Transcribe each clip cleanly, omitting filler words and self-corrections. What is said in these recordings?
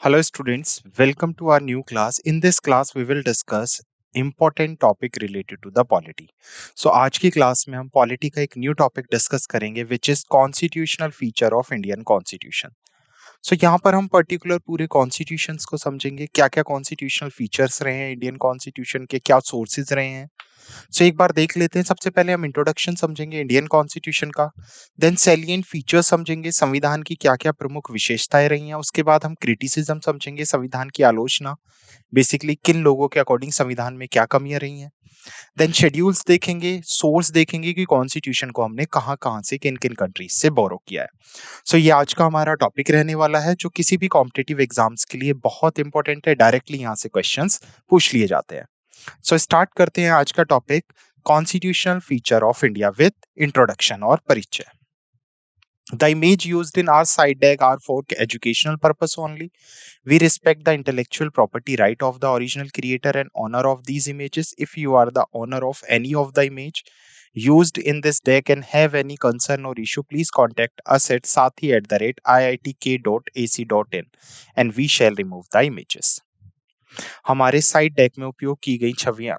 Hello students, welcome to our new class. In this class we will discuss important topic related to the polity. So आज की class में हम polity का एक new topic discuss करेंगे which is constitutional feature of Indian constitution. So यहाँ पर हम पर्टिकुलर पूरे कॉन्स्टिट्यूशंस को समझेंगे, क्या क्या कॉन्स्टिट्यूशनल फीचर्स रहे हैं इंडियन कॉन्स्टिट्यूशन के, क्या सोर्सेज रहे हैं. सो एक बार देख लेते हैं. सबसे पहले हम इंट्रोडक्शन समझेंगे इंडियन कॉन्स्टिट्यूशन का, देन सैलिएंट फीचर्स समझेंगे, संविधान की क्या क्या प्रमुख विशेषताएं रही हैं. उसके बाद हम क्रिटिसिज्म समझेंगे, संविधान की आलोचना, बेसिकली किन लोगों के अकॉर्डिंग संविधान में क्या कमियां रही हैं. देन शेड्यूल्स देखेंगे, सोर्स देखेंगे कि कॉन्स्टिट्यूशन को हमने कहाँ कहाँ से किन किन कंट्रीज से बोरो किया है. सो ये आज का हमारा टॉपिक रहने वाला है जो किसी भी कॉम्पिटिटिव एग्जाम्स के लिए बहुत इंपॉर्टेंट है. डायरेक्टली यहाँ से क्वेश्चंस पूछ लिए जाते हैं. सो स्टार्ट करते हैं आज का topic, constitutional feature of India with introduction और परिचय. The image used in our side deck are for educational purpose only. We respect the intellectual property right of the original creator and owner of these images. If you are the owner of any of the image used in this deck and have any concern or issue, please contact us at sathi@iitk.ac.in and we shall remove the images. हमारे side deck में उपयोग की गई छवियां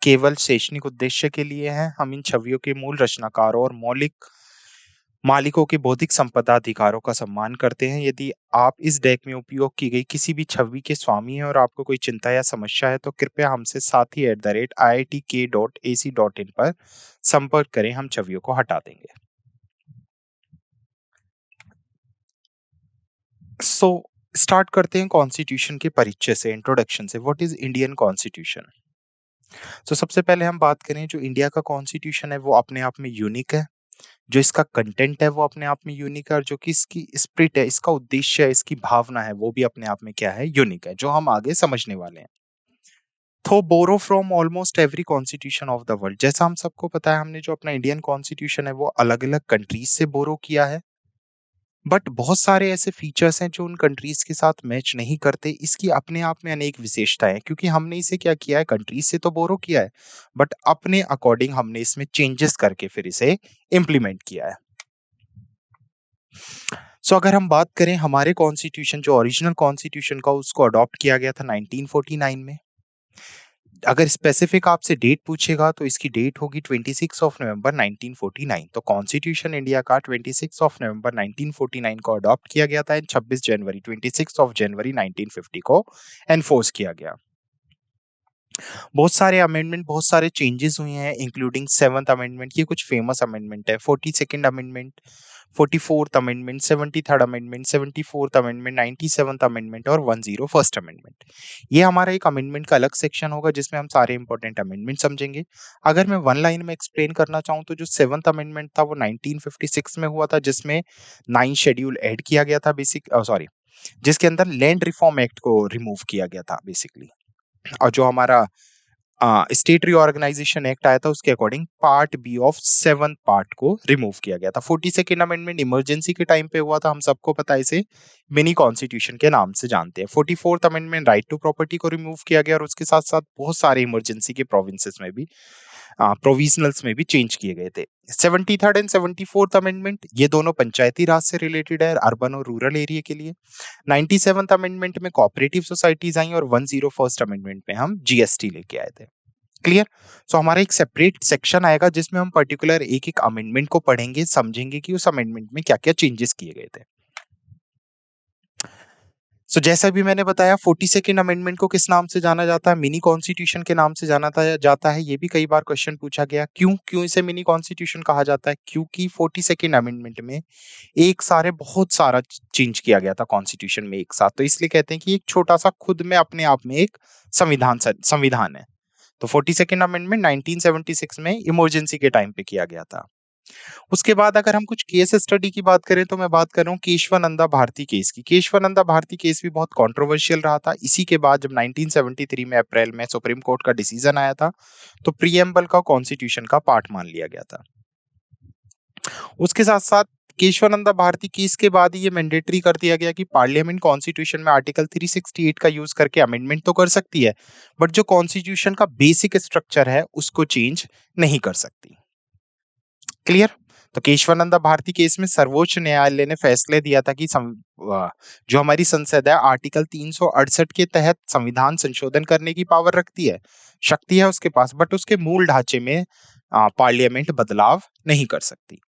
केवल शैक्षणिक उद्देश्य के लिए हैं. हम इन छवियों के मूल रचनाकारों और मौलिक मालिकों के बौद्धिक संपदा अधिकारों का सम्मान करते हैं. यदि आप इस डेक में उपयोग की गई किसी भी छवि के स्वामी हैं और आपको कोई चिंता या समस्या है तो कृपया हमसे sathi@iitk.ac.in पर संपर्क करें. हम छवियों को हटा देंगे. सो स्टार्ट करते हैं कॉन्स्टिट्यूशन के परिचय से, इंट्रोडक्शन से. What is Indian constitution? तो सबसे पहले हम बात करें, जो इंडिया का कॉन्स्टिट्यूशन है वो अपने आप में यूनिक है. जो इसका कंटेंट है वो अपने आप में यूनिक है, और जो कि इसकी स्पिरिट है, इसका उद्देश्य है, इसकी भावना है, वो भी अपने आप में क्या है, यूनिक है, जो हम आगे समझने वाले हैं. तो borrow from almost every constitution of the world. जैसा हम सबको पता है, हमने जो अपना इंडियन कॉन्स्टिट्यूशन है वो अलग अलग कंट्रीज से बोरो किया है. बट बहुत सारे ऐसे फीचर्स हैं जो उन कंट्रीज के साथ मैच नहीं करते. इसकी अपने आप में अनेक विशेषताएं हैं, क्योंकि हमने इसे क्या किया है, कंट्रीज से तो बोरो किया है बट अपने अकॉर्डिंग हमने इसमें चेंजेस करके फिर इसे इम्प्लीमेंट किया है. सो अगर हम बात करें हमारे कॉन्स्टिट्यूशन, जो ओरिजिनल कॉन्स्टिट्यूशन का, उसको अडॉप्ट किया गया था 1949 में. अगर स्पेसिफिक आपसे डेट पूछेगा तो इसकी डेट होगी 26 ऑफ नवंबर 1949. तो कॉन्स्टिट्यूशन इंडिया का 26 ऑफ नवंबर 1949 को अडॉप्ट किया गया था एंड 26 ऑफ जनवरी 1950 को एनफोर्स किया गया. बहुत सारे अमेंडमेंट, बहुत सारे चेंजेस हुए हैं, इंक्लूडिंग 7th अमेंडमेंट. ये कुछ फेमस अमेंडमेंट है. 42nd amendment, 44th amendment, 73rd amendment, 74th amendment, 97th amendment और 101st अमेंडमेंट. ये हमारा एक अमेंडमेंट का अलग सेक्शन होगा जिसमें हम सारे इंपॉर्टेंट अमेंडमेंट समझेंगे. अगर मैं वन लाइन में एक्सप्लेन करना चाहूँ तो जो 7th अमेंडमेंट था वो 1956 में हुआ था, जिसमें 9 शेड्यूल ऐड किया गया था, जिसके अंदर लैंड रिफॉर्म एक्ट को रिमूव किया गया था बेसिकली. और जो हमारा स्टेट रीऑर्गेनाइजेशन एक्ट आया था उसके according part B of 7th part को रिमूव किया गया था. 42nd अमेंडमेंट इमरजेंसी के टाइम पे हुआ था, हम सबको पता है, इसे मिनी कॉन्स्टिट्यूशन के नाम से जानते हैं. 44th amendment right to property को रिमूव किया गया और उसके साथ साथ बहुत सारे इमरजेंसी के प्रोविंसेस में भी, प्रोविजनल्स में भी चेंज किए गए थे. 73rd एंड 74th अमेंडमेंट ये दोनों पंचायती राज से रिलेटेड है, अर्बन और रूरल एरिया के लिए. 97th अमेंडमेंट में कोऑपरेटिव सोसाइटीज आई और 101st अमेंडमेंट में हम जीएसटी लेके आए थे. क्लियर? सो हमारा एक सेपरेट सेक्शन आएगा जिसमें हम पर्टिकुलर एक एक अमेंडमेंट को पढ़ेंगे, समझेंगे कि उस अमेंडमेंट में क्या क्या चेंजेस किए गए थे. सो जैसा भी मैंने बताया, 42nd अमेंडमेंट को किस नाम से जाना जाता है, मिनी कॉन्स्टिट्यूशन के नाम से जाता है. ये भी कई बार क्वेश्चन पूछा गया, क्यों क्यों इसे मिनी कॉन्स्टिट्यूशन कहा जाता है. क्योंकि 42nd अमेंडमेंट में एक सारे बहुत सारा चेंज किया गया था कॉन्स्टिट्यूशन में एक साथ, तो इसलिए कहते हैं कि एक छोटा सा खुद में अपने आप में एक संविधान है. तो 42nd अमेंडमेंट 1976 में इमरजेंसी के टाइम पे किया गया था. उसके बाद अगर हम कुछ केस स्टडी की बात करें तो मैं बात कर रहा हूँ केशवानंदा भारती केस की. केशवानंदा भारती केस भी बहुत कंट्रोवर्शियल रहा था. इसी के बाद जब 1973 में अप्रैल में सुप्रीम कोर्ट का डिसीजन आया था तो प्रीएम्बल का कॉन्स्टिट्यूशन का पार्ट मान लिया गया था. उसके साथ साथ केशवानंदा भारती केस के बाद ये मैंडेटरी कर दिया गया कि पार्लियामेंट कॉन्स्टिट्यूशन में आर्टिकल 368 का यूज करके अमेंडमेंट तो कर सकती है बट जो कॉन्स्टिट्यूशन का बेसिक स्ट्रक्चर है उसको चेंज नहीं कर सकती. क्लियर? तो केशवानंद भारती केस में सर्वोच्च न्यायालय ने फैसले दिया था कि जो हमारी संसद है आर्टिकल 368 के तहत संविधान संशोधन करने की पावर रखती है, शक्ति है उसके पास, बट उसके मूल ढांचे में पार्लियामेंट बदलाव नहीं कर सकती।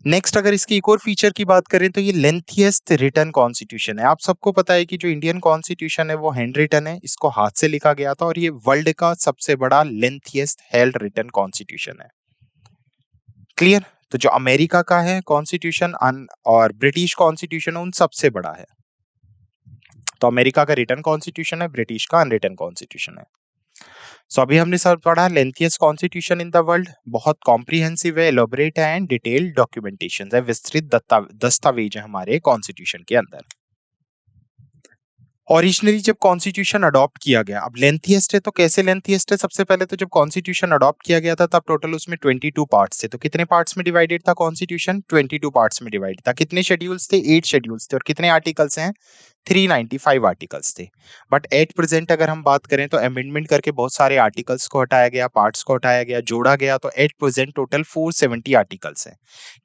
नेक्स्ट अगर इसकी एक और फीचर की बात करें तो ये लेंथीएस्ट रिटन कॉन्स्टिट्यूशन है। आप सबको पता है कि जो इंडियन कॉन्स्टिट्यूशन है वो हैंड रिटन है, इसको हाथ से लिखा गया था और ये वर्ल्ड का सबसे बड़ा लेंथीएस्ट हेल्ड रिटन कॉन्स्टिट्यूशन है। क्लियर? तो जो अमेरिका का है कॉन्स्टिट्यूशन और ब्रिटिश कॉन्स्टिट्यूशन उन सबसे बड़ा है। तो अमेरिका का रिटन कॉन्स्टिट्यूशन है, ब्रिटिश का अनरिटन कॉन्स्टिट्यूशन है। सो अभी हमने सब पढ़ा lengthiest constitution in the world, बहुत कॉम्प्रिहेंसिव है, एलोबरेट है एंड डिटेल्ड डॉक्यूमेंटेशन है, विस्तृत दस्तावेज है हमारे कॉन्स्टिट्यूशन के अंदर। ओरिजिनली जब कॉन्स्टिट्यूशन अडॉप्ट किया गया, अब लेंथीएस्ट है तो कैसे लेंथीएस्ट है? सबसे पहले तो जब कॉन्स्टिट्यूशन अडॉप्ट किया गया था तब टोटल उसमें 22 पार्ट्स थे। तो कितने पार्ट्स में डिवाइडेड था कॉन्स्टिट्यूशन? 22 पार्ट्स में डिवाइड था। कितने शेड्यूल्स थे? 8 शेड्यूल्स थे। और कितने आर्टिकल्स हैं? 395 आर्टिकल्स थे। बट एट प्रेजेंट अगर हम बात करें तो अमेंडमेंट करके बहुत सारे आर्टिकल्स को हटाया गया, पार्ट्स को हटाया गया, जोड़ा गया, तो एट प्रेजेंट टोटल 470 आर्टिकल्स हैं।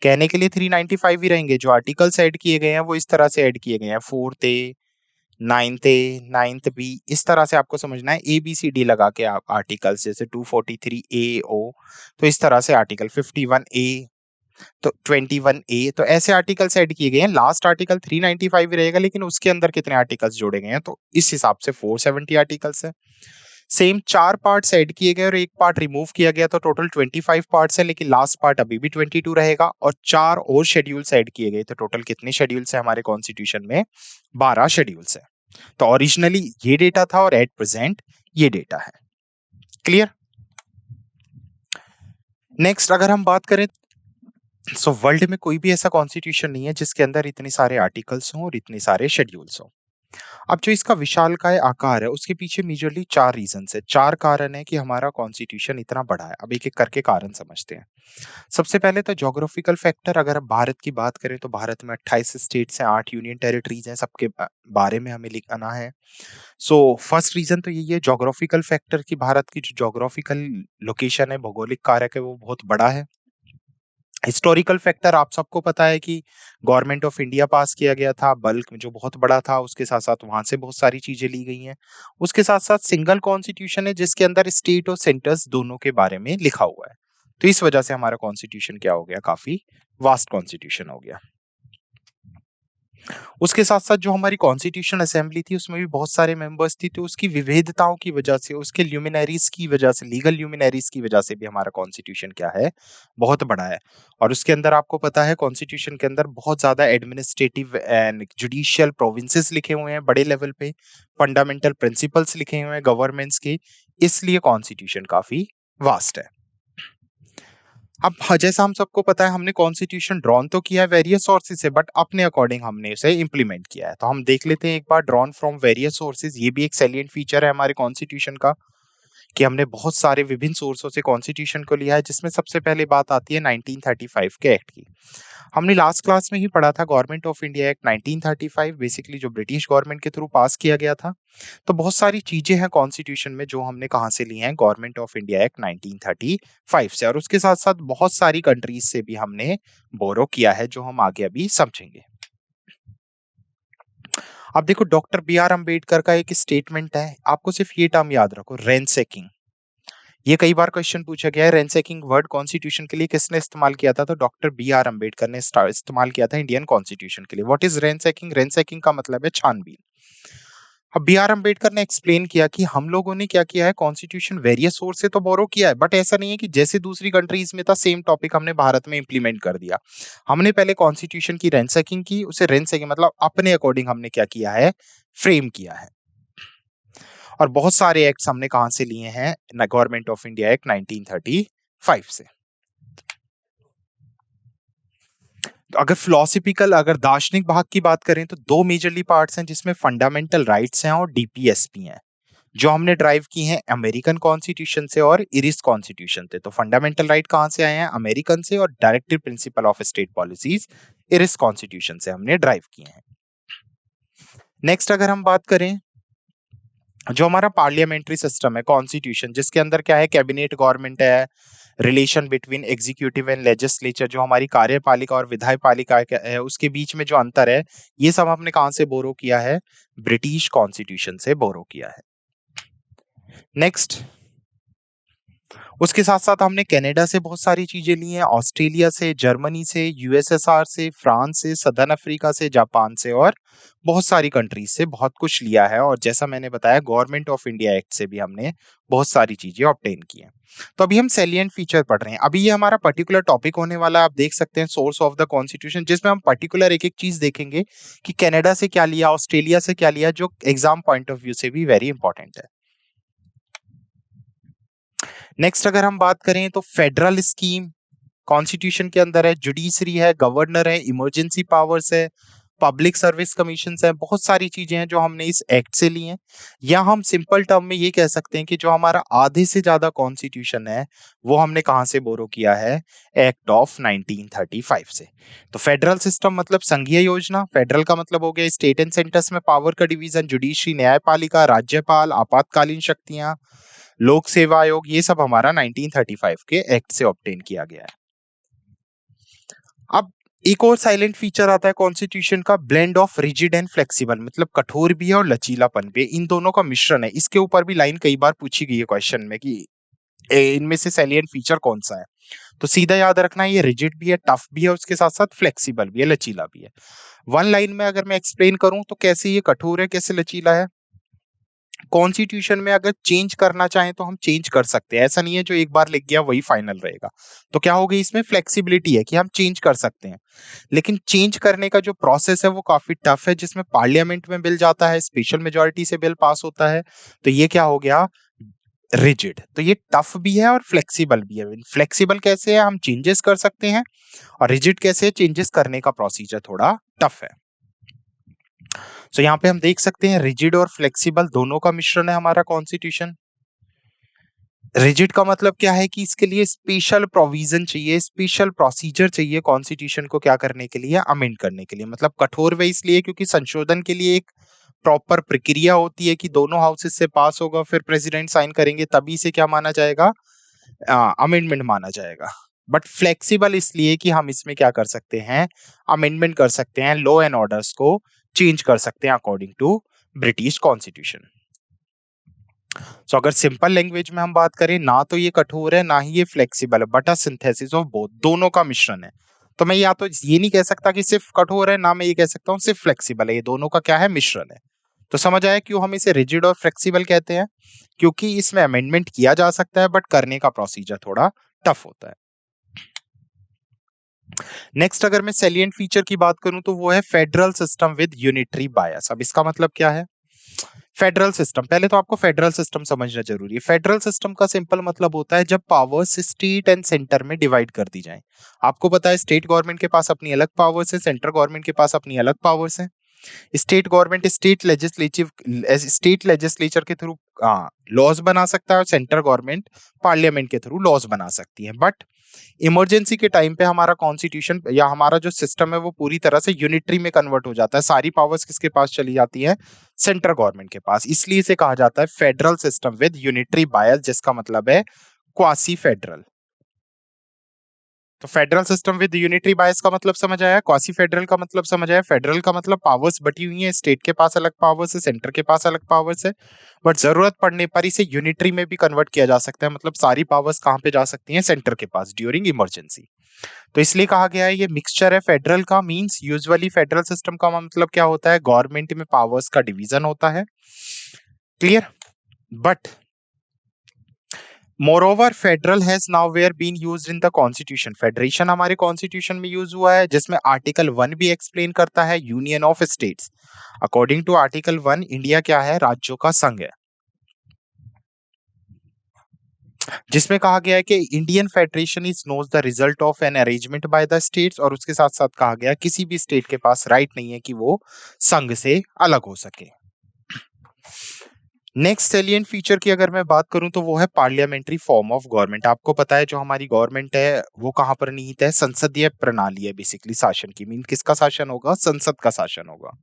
कहने के लिए 395 ही रहेंगे। जो आर्टिकल्स ऐड किए गए हैं वो इस तरह से ऐड किए गए हैं, 4th ए, 9th ए, 9th बी, इस तरह से आपको समझना है। ए बी सी डी लगा के आप आर्टिकल्स, जैसे 243 ए ओ, तो इस तरह से आर्टिकल 51 ए, तो 21 ए, तो ऐसे आर्टिकल्स ऐड किए गए हैं। लास्ट आर्टिकल 395 ही रहेगा, लेकिन उसके अंदर कितने आर्टिकल्स जोड़े गए हैं, तो इस हिसाब से 470 आर्टिकल्स है। सेम 4 पार्ट्स ऐड किए गए और एक पार्ट रिमूव किया गया, तो टोटल 25 पार्ट्स है, लेकिन लास्ट पार्ट अभी भी 22 रहेगा। और 4 और शेड्यूल्स ऐड किए गए, तो टोटल कितने शेड्यूल्स है हमारे कॉन्स्टिट्यूशन में? 12 शेड्यूल्स है। तो ओरिजिनली ये डेटा था और एट प्रेजेंट ये डेटा है। क्लियर? नेक्स्ट अगर हम बात करें, सो वर्ल्ड में कोई भी ऐसा कॉन्स्टिट्यूशन नहीं है जिसके अंदर इतने सारे आर्टिकल्स हों और इतने सारे शेड्यूल्स हों। अब जो इसका विशालकाय आकार है उसके पीछे मेजरली 4 रीजंस है, 4 कारण है कि हमारा कॉन्स्टिट्यूशन इतना बड़ा है। अब एक एक करके कारण समझते हैं। सबसे पहले तो ज्योग्राफिकल फैक्टर, अगर हम भारत की बात करें तो भारत में 28 स्टेट्स हैं, 8 यूनियन टेरिटरीज हैं, सबके बारे में हमें लिखना है। सो फर्स्ट रीजन तो यही है ज्योग्राफिकल फैक्टर, की भारत की जो ज्योग्राफिकल लोकेशन है, भौगोलिक कारक है, वो बहुत बड़ा है। हिस्टोरिकल फैक्टर, आप सबको पता है कि गवर्नमेंट ऑफ इंडिया पास किया गया था, बल्क में जो बहुत बड़ा था, उसके साथ साथ वहां से बहुत सारी चीजें ली गई हैं। उसके साथ साथ सिंगल कॉन्स्टिट्यूशन है जिसके अंदर स्टेट और सेंटर्स दोनों के बारे में लिखा हुआ है। तो इस वजह से हमारा कॉन्स्टिट्यूशन क्या हो गया? काफी वास्ट कॉन्स्टिट्यूशन हो गया। उसके साथ-साथ जो हमारी कॉन्स्टिट्यूशन असेंबली थी उसमें भी बहुत सारे मेंबर्स थी, तो उसकी विविधताओं की वजह से, उसके ल्यूमिनरीज की वजह से, लीगल ल्यूमिनरीज की वजह से भी हमारा कॉन्स्टिट्यूशन क्या है? बहुत बड़ा है। और उसके अंदर आपको पता है कॉन्स्टिट्यूशन के अंदर बहुत ज़्यादा एडमिनिस्ट्रेटिव एंड जुडिशियल प्रोविंसेस लिखे हुए हैं बड़े लेवल पे, फंडामेंटल प्रिंसिपल्स लिखे हुए हैं गवर्नमेंट्स के, इसलिए कॉन्स्टिट्यूशन काफ़ी वास्ट है। अब जैसा हम सबको पता है हमने कॉन्स्टिट्यूशन ड्रॉन तो किया है वेरियस सोर्सेज से, बट अपने अकॉर्डिंग हमने उसे इंप्लीमेंट किया है। तो हम देख लेते हैं एक बार ड्रॉन फ्रॉम वेरियस सोर्सेज। ये भी एक सैलिएंट फीचर है हमारे कॉन्स्टिट्यूशन का कि हमने बहुत सारे विभिन्न सोर्सों से कॉन्स्टिट्यूशन को लिया है, जिसमें सबसे पहले बात आती है 1935 के एक्ट की। हमने लास्ट क्लास में ही पढ़ा था government of India act 1935, basically जो ब्रिटिश गवर्नमेंट के थ्रू पास किया गया था। तो बहुत सारी चीजें हैं कॉन्स्टिट्यूशन में जो हमने कहाँ से ली हैं? गवर्नमेंट ऑफ इंडिया एक्ट 1935 से। और उसके साथ साथ बहुत सारी कंट्रीज से भी हमने बोरो किया है, जो हम आगे अभी समझेंगे। अब देखो डॉक्टर बी आर अम्बेडकर का एक स्टेटमेंट है, आपको सिर्फ ये टर्म याद रखो, रैंसैकिंग। ये कई बार क्वेश्चन पूछा गया है, रैंसैकिंग वर्ड कॉन्स्टिट्यूशन के लिए किसने इस्तेमाल किया था? तो डॉक्टर बी आर अम्बेडकर ने इस्तेमाल किया था इंडियन कॉन्स्टिट्यूशन के लिए। What is रैंसैकिंग? रैंसैकिंग का मतलब है छानबीन। अब बी आर अम्बेडकर ने एक्सप्लेन किया कि हम लोगों ने क्या किया है, कॉन्स्टिट्यूशन वेरियस सोर्स से तो बोरो किया है, बट ऐसा नहीं है कि जैसे दूसरी कंट्रीज में था सेम टॉपिक हमने भारत में इंप्लीमेंट कर दिया। हमने पहले कॉन्स्टिट्यूशन की रैंसैकिंग की, उसे रैंसैकिंग मतलब अपने अकॉर्डिंग हमने क्या किया है? फ्रेम किया है। और बहुत सारे एक्ट्स हमने कहां से लिए हैं? गवर्नमेंट ऑफ इंडिया एक्ट 1935 से। तो अगर फिलोसफिकल, अगर दार्शनिक भाग की बात करें तो दो मेजरली पार्ट्स हैं जिसमें फंडामेंटल राइट्स हैं और डीपीएसपी हैं, जो हमने ड्राइव की हैं अमेरिकन कॉन्स्टिट्यूशन से और इरिस कॉन्स्टिट्यूशन से। तो फंडामेंटल राइट कहां से आए हैं? अमेरिकन से। और directive principle of state policies iris constitution से हमने ड्राइव किए हैं। नेक्स्ट अगर हम बात करें, जो हमारा पार्लियामेंट्री सिस्टम है, कॉन्स्टिट्यूशन जिसके अंदर क्या है? कैबिनेट गवर्नमेंट है, relation between executive and legislature, जो हमारी कार्यपालिका और विधायपालिका है उसके बीच में जो अंतर है, ये सब हमने कहां से बोरो किया है? ब्रिटिश कॉन्स्टिट्यूशन से बोरो किया है। नेक्स्ट, उसके साथ साथ हमने कनाडा से बहुत सारी चीजें ली हैं, ऑस्ट्रेलिया से, जर्मनी से, यूएसएसआर से, फ्रांस से, सदर्न अफ्रीका से, जापान से और बहुत सारी कंट्रीज से बहुत कुछ लिया है। और जैसा मैंने बताया, गवर्नमेंट ऑफ इंडिया एक्ट से भी हमने बहुत सारी चीजें ऑब्टेन की हैं। तो अभी हम सैलिएंट फीचर पढ़ रहे हैं। अभी ये हमारा पर्टिकुलर टॉपिक होने वाला है, आप देख सकते हैं, सोर्स ऑफ द कॉन्स्टिट्यूशन, जिसमें हम पर्टिकुलर एक एक चीज देखेंगे कि कनाडा से क्या लिया, ऑस्ट्रेलिया से क्या लिया, जो एग्जाम पॉइंट ऑफ व्यू से भी वेरी इंपॉर्टेंट है। नेक्स्ट अगर हम बात करें तो फेडरल स्कीम कॉन्स्टिट्यूशन के अंदर है, जुडिशरी है, गवर्नर है, इमरजेंसी पावर्स है, पब्लिक सर्विस कमीशन है, बहुत सारी चीजें हैं जो हमने इस एक्ट से ली हैं। या हम सिंपल टर्म में ये कह सकते हैं कि जो हमारा आधे से ज्यादा कॉन्स्टिट्यूशन है वो हमने कहां से बोरो किया है? एक्ट ऑफ 1935 से। तो फेडरल सिस्टम मतलब संघीय योजना, फेडरल का मतलब हो गया स्टेट एंड सेंटर्स में पावर का डिवीजन, जुडिशरी न्यायपालिका, राज्यपाल, आपातकालीन शक्तियां, लोक सेवा आयोग, ये सब हमारा 1935 के एक्ट से ऑब्टेन किया गया है। अब एक और साइलेंट फीचर आता है कॉन्स्टिट्यूशन का, blend of rigid and flexible, मतलब कठोर भी है और लचीलापन भी है, इन दोनों का मिश्रण है। इसके ऊपर भी लाइन कई बार पूछी गई है क्वेश्चन में कि इनमें से सैलिएंट फीचर कौन सा है। तो सीधा याद रखना, ये रिजिड भी है, टफ भी है, उसके साथ साथ फ्लेक्सिबल भी है, लचीला भी है। वन लाइन में अगर मैं एक्सप्लेन करूं तो कैसे ये कठोर है, कैसे लचीला है। कॉन्स्टिट्यूशन में अगर चेंज करना चाहें तो हम चेंज कर सकते हैं, ऐसा नहीं है जो एक बार लिख गया वही फाइनल रहेगा। तो क्या होगी, इसमें फ्लेक्सिबिलिटी है कि हम चेंज कर सकते हैं, लेकिन चेंज करने का जो प्रोसेस है वो काफी टफ है, जिसमें पार्लियामेंट में बिल जाता है, स्पेशल मेजोरिटी से बिल पास होता है। तो ये क्या हो गया? रिजिड। तो ये टफ भी है और फ्लेक्सिबल भी है। फ्लेक्सिबल कैसे है? हम चेंजेस कर सकते हैं, और रिजिड कैसे है? चेंजेस करने का प्रोसीजर थोड़ा टफ है। सो यहाँ पे हम देख सकते हैं रिजिड और फ्लेक्सिबल दोनों का मिश्रण है हमारा कॉन्स्टिट्यूशन। रिजिड का मतलब क्या है कि इसके लिए स्पेशल प्रोविजन चाहिए, स्पेशल प्रोसीजर चाहिए कॉन्स्टिट्यूशन को क्या करने के लिए? अमेंड करने के लिए। मतलब कठोर वे इसलिए क्योंकि संशोधन के लिए एक प्रॉपर प्रक्रिया होती है कि दोनों हाउसेस से पास होगा, फिर प्रेसिडेंट साइन करेंगे, तभी से क्या माना जाएगा? अमेंडमेंट माना जाएगा। बट फ्लेक्सिबल इसलिए कि हम इसमें क्या कर सकते हैं? अमेंडमेंट कर सकते हैं, लॉ एंड ऑर्डर्स को चेंज कर सकते हैं अकॉर्डिंग टू ब्रिटिश कॉन्स्टिट्यूशन। सो अगर सिंपल लैंग्वेज में हम बात करें, ना तो ये कठोर है ना ही ये फ्लेक्सिबल है, but a synthesis of both, दोनों का मिश्रण है। तो मैं या तो ये नहीं कह सकता कि सिर्फ कठोर है, ना मैं ये कह सकता हूँ सिर्फ फ्लेक्सिबल है, ये दोनों का क्या है? मिश्रण है। तो समझ आया क्यों हम इसे रिजिड और फ्लेक्सिबल कहते हैं? क्योंकि इसमें अमेंडमेंट किया जा सकता है, बट करने का प्रोसीजर थोड़ा टफ होता है। नेक्स्ट अगर मैं सैलिएंट फीचर की बात करूं तो वो है फेडरल सिस्टम विद यूनिटरी बायस। अब इसका मतलब क्या है? फेडरल सिस्टम, पहले तो आपको फेडरल सिस्टम समझना जरूरी है। फेडरल सिस्टम का सिंपल मतलब होता है जब पावर्स स्टेट एंड सेंटर में डिवाइड कर दी जाए। आपको पता है स्टेट गवर्नमेंट के पास अपनी अलग पावर्स है, सेंट्रल गवर्नमेंट के पास अपनी अलग पावर्स है। स्टेट गवर्नमेंट स्टेट लेजिस्लेचर के थ्रू लॉज बना सकता है, और सेंट्रल गवर्नमेंट पार्लियामेंट के थ्रू लॉज बना सकती है। बट इमरजेंसी के टाइम पे हमारा कॉन्स्टिट्यूशन या हमारा जो सिस्टम है वो पूरी तरह से यूनिटरी में कन्वर्ट हो जाता है, सारी पावर्स किसके पास चली जाती है? सेंट्रल गवर्नमेंट के पास। इसलिए इसे कहा जाता है फेडरल सिस्टम विद यूनिटरी बायस, जिसका मतलब है क्वासी फेडरल। तो फेडरल सिस्टम विद यूनिटरी बायस का मतलब समझ आया, क्वासी फेडरल का मतलब समझ आया। फेडरल का मतलब पावर्स बटी हुई है, स्टेट के पास अलग पावर्स है, सेंटर के पास अलग पावर्स है, बट जरूरत पड़ने पर इसे यूनिटरी में भी कन्वर्ट किया जा सकता है। मतलब सारी पावर्स कहां पे जा सकती हैं? सेंटर के पास ड्यूरिंग इमरजेंसी। तो इसलिए कहा गया है ये मिक्सचर है फेडरल का। मींस यूजुअली फेडरल सिस्टम का मतलब क्या होता है? गवर्नमेंट में पावर्स का डिवीजन होता है। Clear? But moreover federal has nowhere been used in the constitution. Federation हमारे कॉन्स्टिट्यूशन में यूज हुआ है, जिसमें आर्टिकल 1 भी एक्सप्लेन करता है union of states. According to article 1 India क्या है? राज्यों का संघ है, जिसमें कहा गया है कि Indian federation is not the result of an arrangement by the states. और उसके साथ साथ कहा गया किसी भी स्टेट के पास राइट नहीं है कि वो संघ से अलग हो सके। नेक्स्ट सैलिएंट फीचर की अगर मैं बात करूं तो वो है पार्लियामेंट्री फॉर्म ऑफ गवर्नमेंट। आपको पता है जो हमारी गवर्नमेंट है वो कहां पर निहित है? संसदीय प्रणाली है बेसिकली शासन की। मीन किसका शासन होगा? संसद का शासन होगा।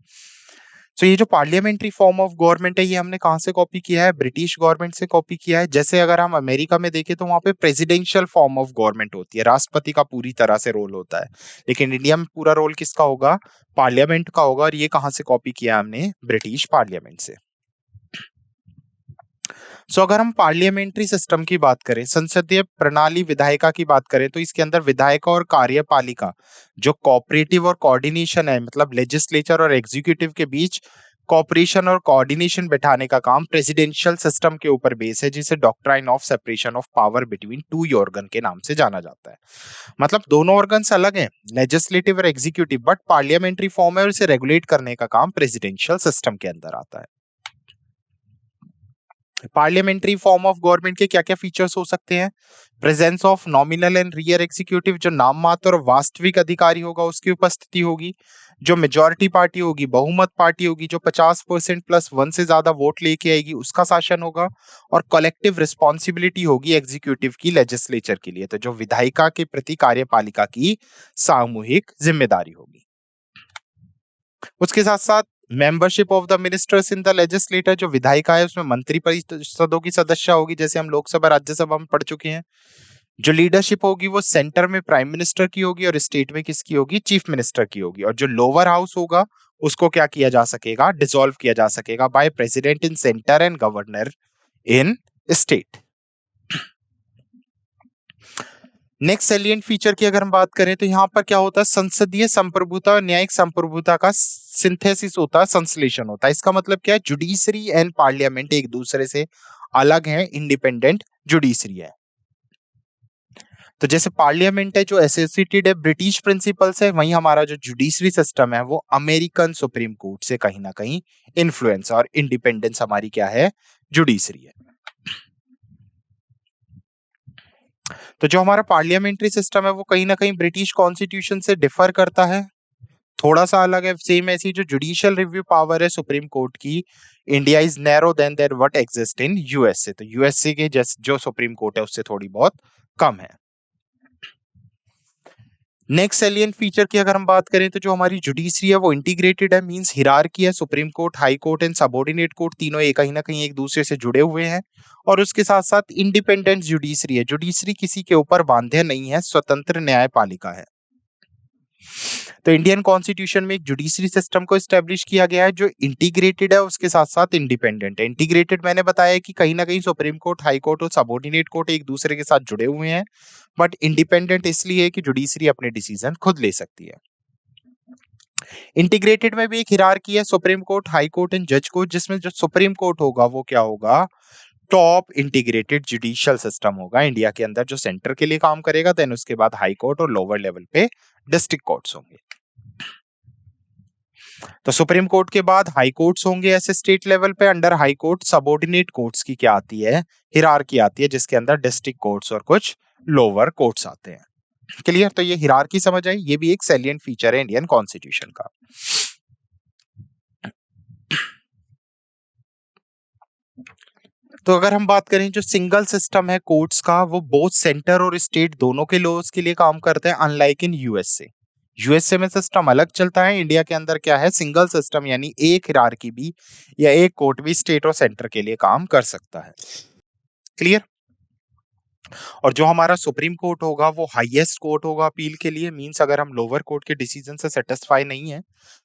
सो ये जो पार्लियामेंट्री फॉर्म ऑफ गवर्नमेंट है ये हमने कहाँ से कॉपी किया है? ब्रिटिश गवर्नमेंट से कॉपी किया है। जैसे अगर हम अमेरिका में देखें तो वहां पे प्रेसिडेंशियल फॉर्म ऑफ गवर्नमेंट होती है, राष्ट्रपति का पूरी तरह से रोल होता है, लेकिन इंडिया में पूरा रोल किसका होगा? पार्लियामेंट का होगा। और ये कहाँ से कॉपी किया हमने? ब्रिटिश पार्लियामेंट से। सो अगर हम पार्लियामेंट्री सिस्टम की बात करें, संसदीय प्रणाली विधायिका की बात करें, तो इसके अंदर विधायिका और कार्यपालिका जो कोऑपरेटिव और कोऑर्डिनेशन है, मतलब लेजिस्लेचर और एग्जीक्यूटिव के बीच कोऑपरेशन और कोऑर्डिनेशन बैठाने का काम प्रेसिडेंशियल सिस्टम के ऊपर बेस है, जिसे doctrine of separation of power between two organ के नाम से जाना जाता है। मतलब दोनों ऑर्गन्स अलग हैं, लेजिस्लेटिव और एग्जीक्यूटिव, बट पार्लियामेंट्री फॉर्म है और इसे रेगुलेट करने का काम प्रेसिडेंशियल सिस्टम के अंदर आता है। पार्लियामेंट्री फॉर्म ऑफ गवर्नमेंट के क्या क्या फीचर्स हो सकते हैं? Presence of nominal and rear executive, जो नाम मात्र और वास्तविक अधिकारी होगा उसकी उपस्थिति होगी। जो मेजॉरिटी पार्टी होगी, बहुमत पार्टी होगी, जो 50% प्लस 1 से ज्यादा वोट लेके आएगी उसका शासन होगा। और कलेक्टिव रिस्पॉन्सिबिलिटी होगी एग्जीक्यूटिव की लेजिस्लेचर के लिए, तो जो विधायिका के प्रति कार्यपालिका की सामूहिक जिम्मेदारी होगी। उसके साथ साथ membership of the ministers in the legislator, जो विधायिका है उसमें मंत्री परिषदों की सदस्य होगी, जैसे हम लोकसभा राज्यसभा में पढ़ चुके हैं। जो लीडरशिप होगी वो सेंटर में प्राइम मिनिस्टर की होगी और स्टेट में किसकी होगी? चीफ मिनिस्टर की होगी। और जो लोअर हाउस होगा उसको क्या किया जा सकेगा? डिसॉल्व किया जा सकेगा by president in centre and governor in state. Next salient feature की अगर हम बात करें तो यहाँ पर क्या होता है? संसदीय संप्रभुता और न्यायिक संप्रभुता का सिंथेसिस होता है, संश्लेषण होता है। इसका मतलब क्या है? जुडिशरी एंड पार्लियामेंट एक दूसरे से अलग है, इंडिपेंडेंट जुडिशरी है। तो जैसे पार्लियामेंट है जो एसोसिएटेड है ब्रिटिश प्रिंसिपल से, वहीं हमारा जो जुडिशरी सिस्टम है वो अमेरिकन सुप्रीम कोर्ट से कहीं ना कहीं इन्फ्लुएंस, और इंडिपेंडेंस हमारी क्या है? जुडिशरी है। तो जो हमारा पार्लियामेंट्री सिस्टम है वो कहीं ना कहीं ब्रिटिश कॉन्स्टिट्यूशन से डिफर करता है, थोड़ा सा अलग है। सेम ऐसी जो जुडिशियल रिव्यू पावर है सुप्रीम कोर्ट की, India is narrow than that what exist in USA, तो यूएसए के जो सुप्रीम कोर्ट है उससे थोड़ी बहुत कम है। नेक्स्ट एलियन फीचर की अगर हम बात करें तो जो हमारी जुडिशरी है वो इंटीग्रेटेड है, मींस हिरार्की है, supreme court, high court and subordinate court तीनों एक कहीं ना कहीं एक दूसरे से जुड़े हुए हैं। और उसके साथ साथ इंडिपेंडेंट जुडिशरी है, जुडिशरी किसी के ऊपर बांधे नहीं है, स्वतंत्र न्यायपालिका है। तो इंडियन कॉन्स्टिट्यूशन में एक जुडिशरी सिस्टम को एस्टेब्लिश किया गया है जो इंटीग्रेटेड है, उसके साथ साथ इंडिपेंडेंट है। इंटीग्रेटेड मैंने बताया कि कहीं ना कहीं सुप्रीम कोर्ट, हाई कोर्ट और सबऑर्डिनेट कोर्ट एक दूसरे के साथ जुड़े हुए हैं, बट इंडिपेंडेंट इसलिए है कि जुडिशरी अपने डिसीजन खुद ले सकती है। इंटीग्रेटेड में भी एक हिरार्की है, supreme court, high court and जज कोर्ट, जिसमें जो सुप्रीम कोर्ट होगा वो क्या होगा? टॉप इंटीग्रेटेड जुडिशियल सिस्टम होगा इंडिया के अंदर, जो सेंटर के लिए काम करेगा। देन उसके बाद हाई कोर्ट और लोअर लेवल पे डिस्ट्रिक्ट कोर्ट्स होंगे। तो सुप्रीम कोर्ट के बाद हाई कोर्ट्स होंगे ऐसे स्टेट लेवल पे। Under high court subordinate courts की क्या आती है? हिरार्की आती है, जिसके अंदर डिस्ट्रिक्ट कोर्ट्स और कुछ लोअर कोर्ट्स आते हैं। क्लियर? तो ये हिरार्की समझ आई, ये भी एक सैलिएंट फीचर है इंडियन कॉन्स्टिट्यूशन का। तो अगर हम बात करें जो सिंगल सिस्टम है कोर्ट्स का, वो बोथ सेंटर और स्टेट दोनों के लॉज के लिए काम करते हैं, अनलाइक इन यूएसए। यूएसए में सिस्टम अलग चलता है, इंडिया के अंदर क्या है? सिंगल सिस्टम, यानी एक हिरार्की भी या एक कोर्ट भी स्टेट और सेंटर के लिए काम कर सकता है। क्लियर? और जो हमारा सुप्रीम कोर्ट होगा वो हाईएस्ट कोर्ट होगा अपील के लिए, मींस अगर हम लोअर कोर्ट के डिसीजन से सेटिस्फाई नहीं है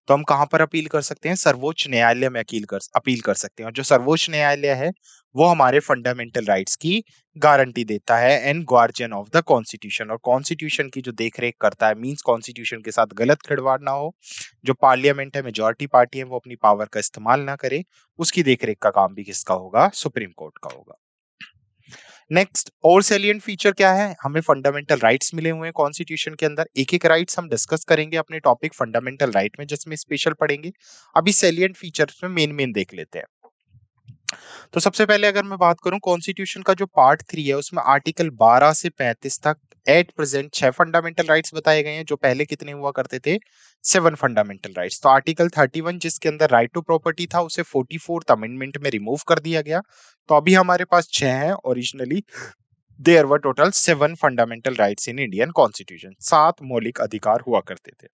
तो हम कहां पर अपील कर सकते हैं? सर्वोच्च न्यायालय में अपील कर सकते हैं। और जो सर्वोच्च न्यायालय है वो हमारे फंडामेंटल राइट्स की गारंटी देता है, and guardian of the constitution, और कॉन्स्टिट्यूशन की जो देखरेख करता है, मींस कॉन्स्टिट्यूशन के साथ गलत खिलवाड़ ना हो, जो पार्लियामेंट है, मेजॉरिटी पार्टी है, वो अपनी पावर का इस्तेमाल ना करे, उसकी देखरेख का काम भी किसका होगा? सुप्रीम कोर्ट का होगा। नेक्स्ट और सैलिएंट फीचर क्या है? हमें फंडामेंटल राइट्स मिले हुए हैं कॉन्स्टिट्यूशन के अंदर। एक एक राइट्स हम डिस्कस करेंगे अपने टॉपिक फंडामेंटल राइट में, जिसमें स्पेशल पढ़ेंगे। अभी सैलिएंट फीचर्स में मेन देख लेते हैं। तो सबसे पहले अगर मैं बात करूं कॉन्स्टिट्यूशन का जो पार्ट 3 है उसमें आर्टिकल 12 से 35 तक एट प्रेजेंट 6 फंडामेंटल राइट्स बताए गए हैं, जो पहले कितने हुआ करते थे? 7 फंडामेंटल राइट्स। तो आर्टिकल 31 जिसके अंदर राइट टू प्रॉपर्टी था उसे 44th अमेंडमेंट में रिमूव कर दिया गया, तो अभी हमारे पास 6 हैं। Originally there were total 7 fundamental rights in Indian constitution, 7 मौलिक अधिकार हुआ करते थे।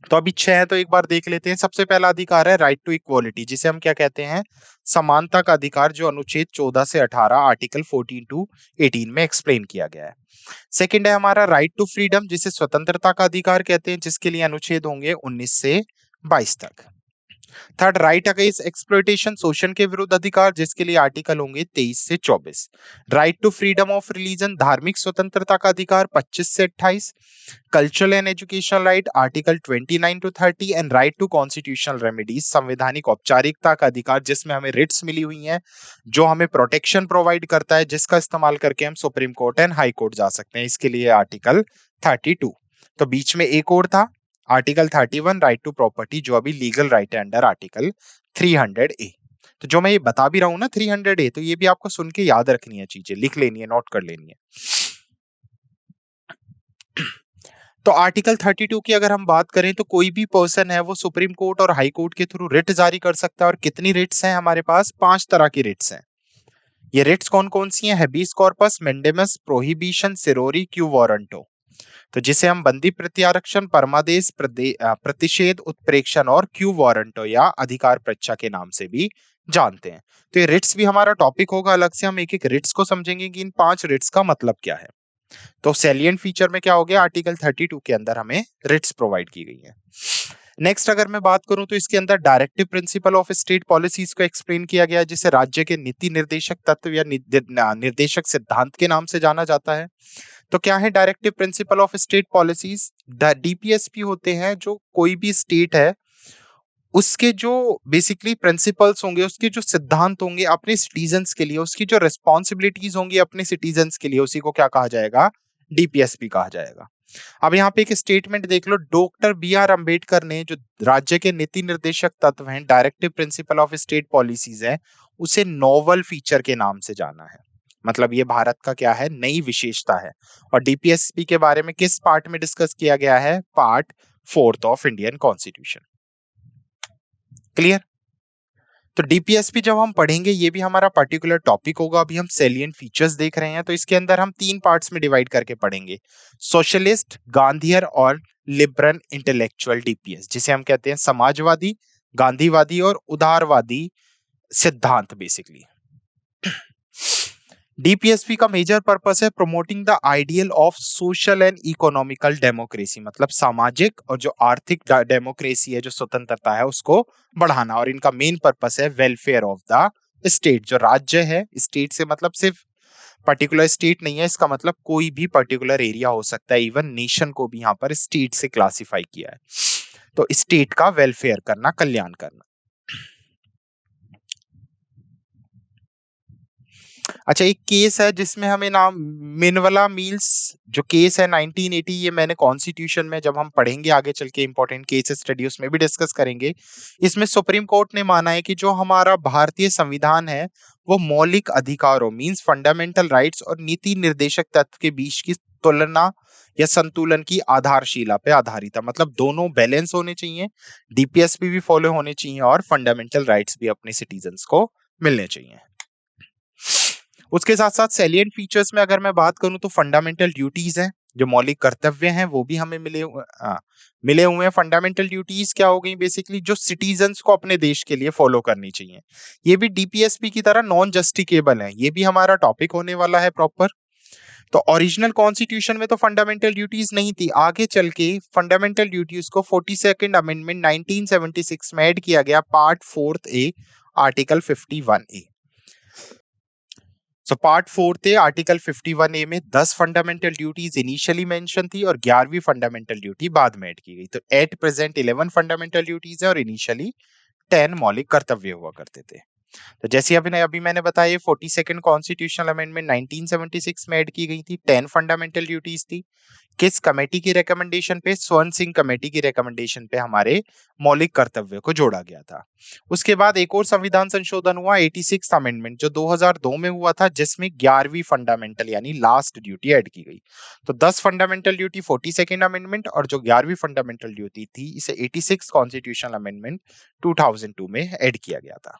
तो अभी 6 है तो एक बार देख लेते हैं। सबसे पहला अधिकार है राइट टू इक्वालिटी, जिसे हम क्या कहते हैं, समानता का अधिकार, जो अनुच्छेद 14 से 18 आर्टिकल 14 टू 18 में एक्सप्लेन किया गया है। सेकंड है हमारा राइट टू फ्रीडम, जिसे स्वतंत्रता का अधिकार कहते हैं, जिसके लिए अनुच्छेद होंगे 19 से 22 तक। थर्ड राइट अगेंस्ट एक्सप्लॉयटेशन, शोषण के विरुद्ध अधिकार, जिसके लिए आर्टिकल होंगे 23 से 24। Right to freedom of religion, धार्मिक स्वतंत्रता का अधिकार, 25 से 28। Cultural and educational right, article 29 to 30। And right to constitutional remedies, संवैधानिक औपचारिकता का अधिकार, जिसमें हमें रिट्स मिली हुई हैं, जो हमें प्रोटेक्शन प्रोवाइड करता है, जिसका इस्तेमाल करके हम supreme court and high court जा सकते हैं। इसके लिए आर्टिकल 32। तो बीच में एक और था, आर्टिकल 31, राइट टू प्रॉपर्टी, जो अभी लीगल राइट है अंडर आर्टिकल 300A। तो जो मैं ये बता भी रहा हूं ना 300A, तो ये भी आपको सुन के याद रखनी है, चीजें लिख लेनी है, नोट कर लेनी है। तो आर्टिकल 32 की अगर हम बात करें तो कोई भी पर्सन है वो सुप्रीम कोर्ट और हाई कोर्ट के थ्रू रिट जारी कर सकता है। और कितनी रिट्स हैं हमारे पास? 5 तरह की रिट्स हैं। ये रिट्स कौन कौन सी हैं? Habeas corpus, mandamus, prohibition, certiorari, quo warranto. तो जिसे हम बंदी प्रत्यारक्षण, परमादेश, प्रतिषेध, उत्प्रेक्षण और क्यू वारंटो या अधिकार परीक्षा के नाम से भी जानते हैं। तो ये रिट्स भी हमारा टॉपिक होगा अलग से, हम एक एक रिट्स को समझेंगे कि इन 5 रिट्स का मतलब क्या है। तो सैलिएंट फीचर में क्या हो गया, आर्टिकल 32 के अंदर हमें रिट्स प्रोवाइड की गई है। नेक्स्ट अगर मैं बात करूं तो इसके अंदर directive principle of state policies को एक्सप्लेन किया गया है, जिसे राज्य के नीति निर्देशक तत्व या निर्देशक सिद्धांत के नाम से जाना जाता है। तो क्या है directive principle of state policies? DPSP होते हैं, जो कोई भी स्टेट है उसके जो बेसिकली प्रिंसिपल्स होंगे, उसके जो सिद्धांत होंगे अपने सिटीजन्स के लिए, उसकी जो रिस्पॉन्सिबिलिटीज होंगी अपने सिटीजन्स के लिए, उसी को क्या कहा जाएगा? डीपीएसपी कहा जाएगा। अब यहाँ पे एक स्टेटमेंट देख लो, डॉक्टर बी आर अम्बेडकर ने जो राज्य के नीति निर्देशक तत्व हैं, directive principle of state policies है, उसे नोवल फीचर के नाम से जाना है। मतलब ये भारत का क्या है? नई विशेषता है। और डीपीएसपी के बारे में किस पार्ट में डिस्कस किया गया है? Part 4 of Indian constitution. Clear? तो डीपीएसपी जब हम पढ़ेंगे, ये भी हमारा पर्टिकुलर टॉपिक होगा। अभी हम सैलिएंट फीचर्स देख रहे हैं, तो इसके अंदर हम 3 पार्ट्स में डिवाइड करके पढ़ेंगे, सोशलिस्ट, गांधीयर और लिबरल इंटेलेक्चुअल डीपीएस, जिसे हम कहते हैं समाजवादी, गांधीवादी और उदारवादी सिद्धांत बेसिकली। डीपीएसपी का मेजर पर्पस है promoting the ideal of social and economical democracy, मतलब सामाजिक और जो आर्थिक डेमोक्रेसी है, जो स्वतंत्रता है, उसको बढ़ाना। और इनका मेन पर्पस है वेलफेयर ऑफ द स्टेट। जो राज्य है, स्टेट से मतलब सिर्फ पर्टिकुलर स्टेट नहीं है, इसका मतलब कोई भी पर्टिकुलर एरिया हो सकता है, इवन नेशन को भी यहाँ पर स्टेट से क्लासिफाई किया है। तो स्टेट का वेलफेयर करना, कल्याण करना। अच्छा, एक केस है जिसमें हमें नाम मिनवला मिल्स, जो केस है 1980, ये मैंने कॉन्स्टिट्यूशन में जब हम पढ़ेंगे आगे चल के इंपॉर्टेंट केस स्टडी, उसमें भी डिस्कस करेंगे। इसमें सुप्रीम कोर्ट ने माना है कि जो हमारा भारतीय संविधान है वो मौलिक अधिकारों मींस फंडामेंटल राइट्स और नीति निर्देशक तत्व के बीच की तुलना या संतुलन की आधारशिला पे आधारित है। मतलब दोनों बैलेंस होने चाहिए, डीपीएसपी भी फॉलो होने चाहिए और फंडामेंटल राइट्स भी अपने सिटीजन्स को मिलने चाहिए। उसके साथ साथ सैलिएंट फीचर्स में अगर मैं बात करूं तो फंडामेंटल ड्यूटीज हैं, जो मौलिक कर्तव्य हैं, वो भी हमें मिले हुए हैं। फंडामेंटल ड्यूटीज क्या हो गई? बेसिकली जो सिटीजन्स को अपने देश के लिए फॉलो करनी चाहिए। ये भी डीपीएसपी की तरह नॉन जस्टिकेबल है, ये भी हमारा टॉपिक होने वाला है प्रॉपर। तो ओरिजिनल कॉन्स्टिट्यूशन में तो फंडामेंटल ड्यूटीज नहीं थी, आगे चल के फंडामेंटल ड्यूटीज को 42nd अमेंडमेंट 1976 में ऐड किया गया, part 4A article 51A। So part 4 article 51A में 10 फंडामेंटल ड्यूटीज इनिशियली मेंशन थी और 11वीं फंडामेंटल ड्यूटी बाद में ऐड की गई। तो एट प्रेजेंट 11 फंडामेंटल ड्यूटीज है और इनिशियली 10 मौलिक कर्तव्य हुआ करते थे। तो जैसे अभी मैंने बताया, ये 42nd कॉन्स्टिट्यूशनल अमेंडमेंट 1976 में ऐड की गई थी, 10 फंडामेंटल ड्यूटीज थी। किस कमेटी की रिकमेंडेशन पे? स्वर्ण सिंह कमेटी की रिकमेंडेशन पे हमारे मौलिक कर्तव्य को जोड़ा गया था। उसके बाद एक और संविधान संशोधन हुआ, 86th अमेंडमेंट, जो 2002 में हुआ था, जिसमें 11वीं फंडामेंटल यानी लास्ट ड्यूटी ऐड की गई। तो 10 फंडामेंटल ड्यूटी 42nd अमेंडमेंट और जो 11वीं फंडामेंटल ड्यूटी थी, इसे 86th कॉन्स्टिट्यूशनल अमेंडमेंट 2002 में ऐड किया गया था।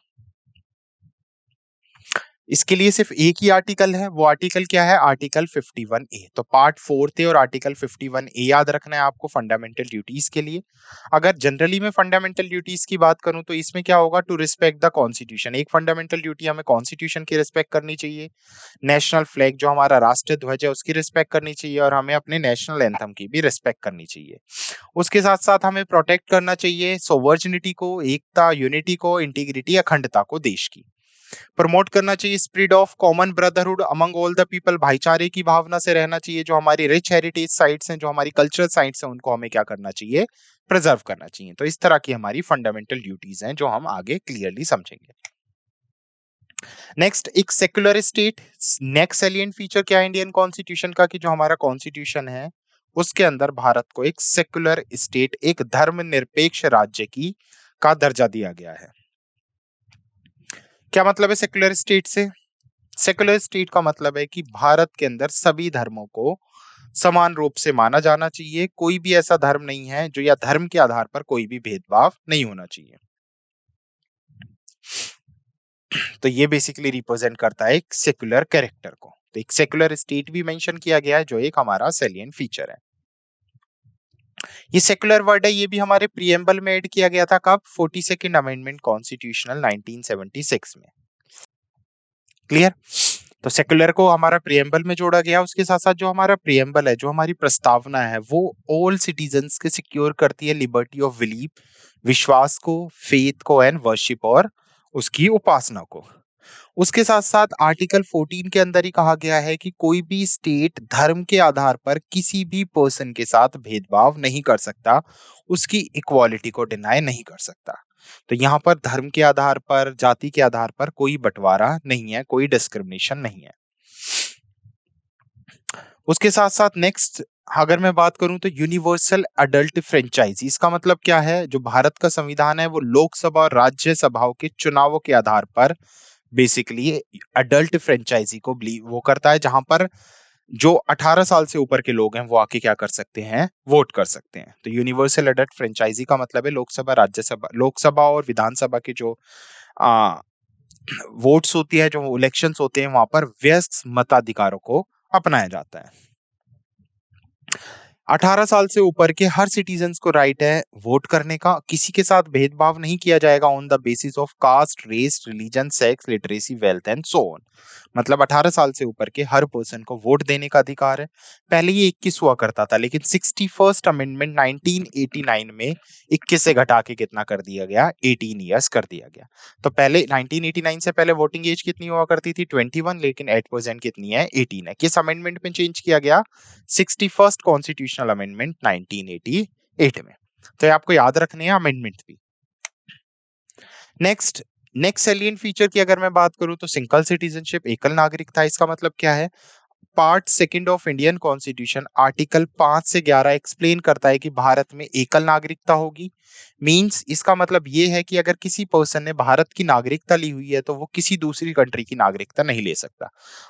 इसके लिए सिर्फ एक ही आर्टिकल है, वो आर्टिकल क्या है? Article 51A। तो पार्ट 4 थे और आर्टिकल 51A याद रखना है आपको फंडामेंटल ड्यूटीज के लिए। अगर जनरली मैं फंडामेंटल ड्यूटीज की बात करूं तो इसमें क्या होगा? To respect the constitution. एक फंडामेंटल ड्यूटी हमें कॉन्स्टिट्यूशन की रिस्पेक्ट करनी चाहिए, नेशनल फ्लैग जो हमारा राष्ट्रीय ध्वज है उसकी रिस्पेक्ट करनी चाहिए, और हमें अपने नेशनल एंथम की भी रिस्पेक्ट करनी चाहिए। उसके साथ साथ हमें प्रोटेक्ट करना चाहिए सोवर्जिनिटी को, एकता, यूनिटी को, इंटीग्रिटी, अखंडता को देश की। प्रमोट करना चाहिए spirit of common brotherhood among all the people. भाईचारे की भावना से रहना चाहिए। जो हमारी रिच हेरिटेज साइट्स हैं, जो हमारी कल्चरल साइट्स हैं, उनको हमें क्या करना चाहिए? प्रिजर्व करना चाहिए। तो इस तरह की हमारी फंडामेंटल ड्यूटीज हैं जो हम आगे क्लियरली समझेंगे। नेक्स्ट, एक secular state. Next salient feature क्या है इंडियन कॉन्स्टिट्यूशन का? कि जो हमारा कॉन्स्टिट्यूशन है उसके अंदर भारत को एक सेक्युलर स्टेट, एक धर्मनिरपेक्ष राज्य की का दर्जा दिया गया है। क्या मतलब है सेक्युलर स्टेट से? सेक्युलर स्टेट का मतलब है कि भारत के अंदर सभी धर्मों को समान रूप से माना जाना चाहिए। कोई भी ऐसा धर्म नहीं है जो, या धर्म के आधार पर कोई भी भेदभाव नहीं होना चाहिए। तो ये बेसिकली रिप्रेजेंट करता है एक सेक्युलर कैरेक्टर को। तो एक सेक्युलर स्टेट भी मेंशन किया गया है जो एक हमारा सैलिएंट फीचर है। ये सेक्युलर वर्ड है, ये भी हमारे प्रीएम्बल में ऐड किया गया था। कब? 42nd अमेंडमेंट कॉन्स्टिट्यूशनल 1976 में। क्लियर? तो सेक्युलर को हमारा प्रीएम्बल में जोड़ा गया। उसके साथ साथ जो हमारा प्रीएम्बल है, जो हमारी प्रस्तावना है, वो ऑल सिटीजन्स के सिक्योर करती है लिबर्टी ऑफ बिलीफ, विश्वास को, फेथ को एंड वर्शिप, और उसकी उपासना को। उसके साथ साथ आर्टिकल 14 के अंदर ही कहा गया है कि कोई भी स्टेट धर्म के आधार पर किसी भी पर्सन के साथ भेदभाव नहीं कर सकता, उसकी इक्वालिटी को डिनाई नहीं कर सकता। तो यहाँ पर धर्म के आधार पर, जाति के आधार पर कोई बंटवारा नहीं है, कोई डिस्क्रिमिनेशन नहीं है। उसके साथ साथ नेक्स्ट अगर मैं बात करूं तो यूनिवर्सल अडल्ट फ्रेंचाइजी, इसका मतलब क्या है? जो भारत का संविधान है वो लोकसभा और राज्यसभाओं के चुनावों के आधार पर बेसिकली अडल्ट फ्रेंचाइजी को वो करता है, जहां पर जो 18 साल से ऊपर के लोग हैं वो आके क्या कर सकते हैं? वोट कर सकते हैं। तो यूनिवर्सल अडल्ट फ्रेंचाइजी का मतलब है लोकसभा, राज्यसभा, लोकसभा और विधानसभा के जो आ, वोट्स होती है, जो इलेक्शंस होते हैं, वहां पर व्यस्क मताधिकारों को अपनाया जाता है। 18 साल से ऊपर के हर सिटीजन्स को राइट है वोट करने का। किसी के साथ भेदभाव नहीं किया जाएगा on the basis of caste, race, religion, sex, literacy, wealth and so on. मतलब 18 साल से ऊपर के हर पर्सन को वोट देने का अधिकार है। पहले ये 21 हुआ करता था, लेकिन 61st अमेंडमेंट 1989 में 21 से घटा के कितना कर दिया गया? 18 ईयर्स कर दिया गया। तो पहले 1989 से पहले वोटिंग एज कितनी हुआ करती थी? 21, लेकिन एट प्रेजेंट कितनी है? 18 है। किस अमेंडमेंट में चेंज किया गया? 61st कॉन्स्टिट्यूशनल अमेंडमेंट 1988 में। तो ये आपको याद रखने हैं अमेंडमेंट भी। नेक्स्ट सैलिएंट फीचर की अगर मैं बात करूं तो सिंगल सिटीजनशिप, एकल नागरिकता। इसका मतलब क्या है? Part second of Indian constitution article 5 से 11 एक्सप्लेन करता है कि भारत में एकल नागरिकता होगी। मींस इसका मतलब ये है कि अगर किसी पर्सन ने भारत की नागरिकता ली हुई है तो वो किसी दूसरी कंट्री की नागरिकता नहीं ले सकता।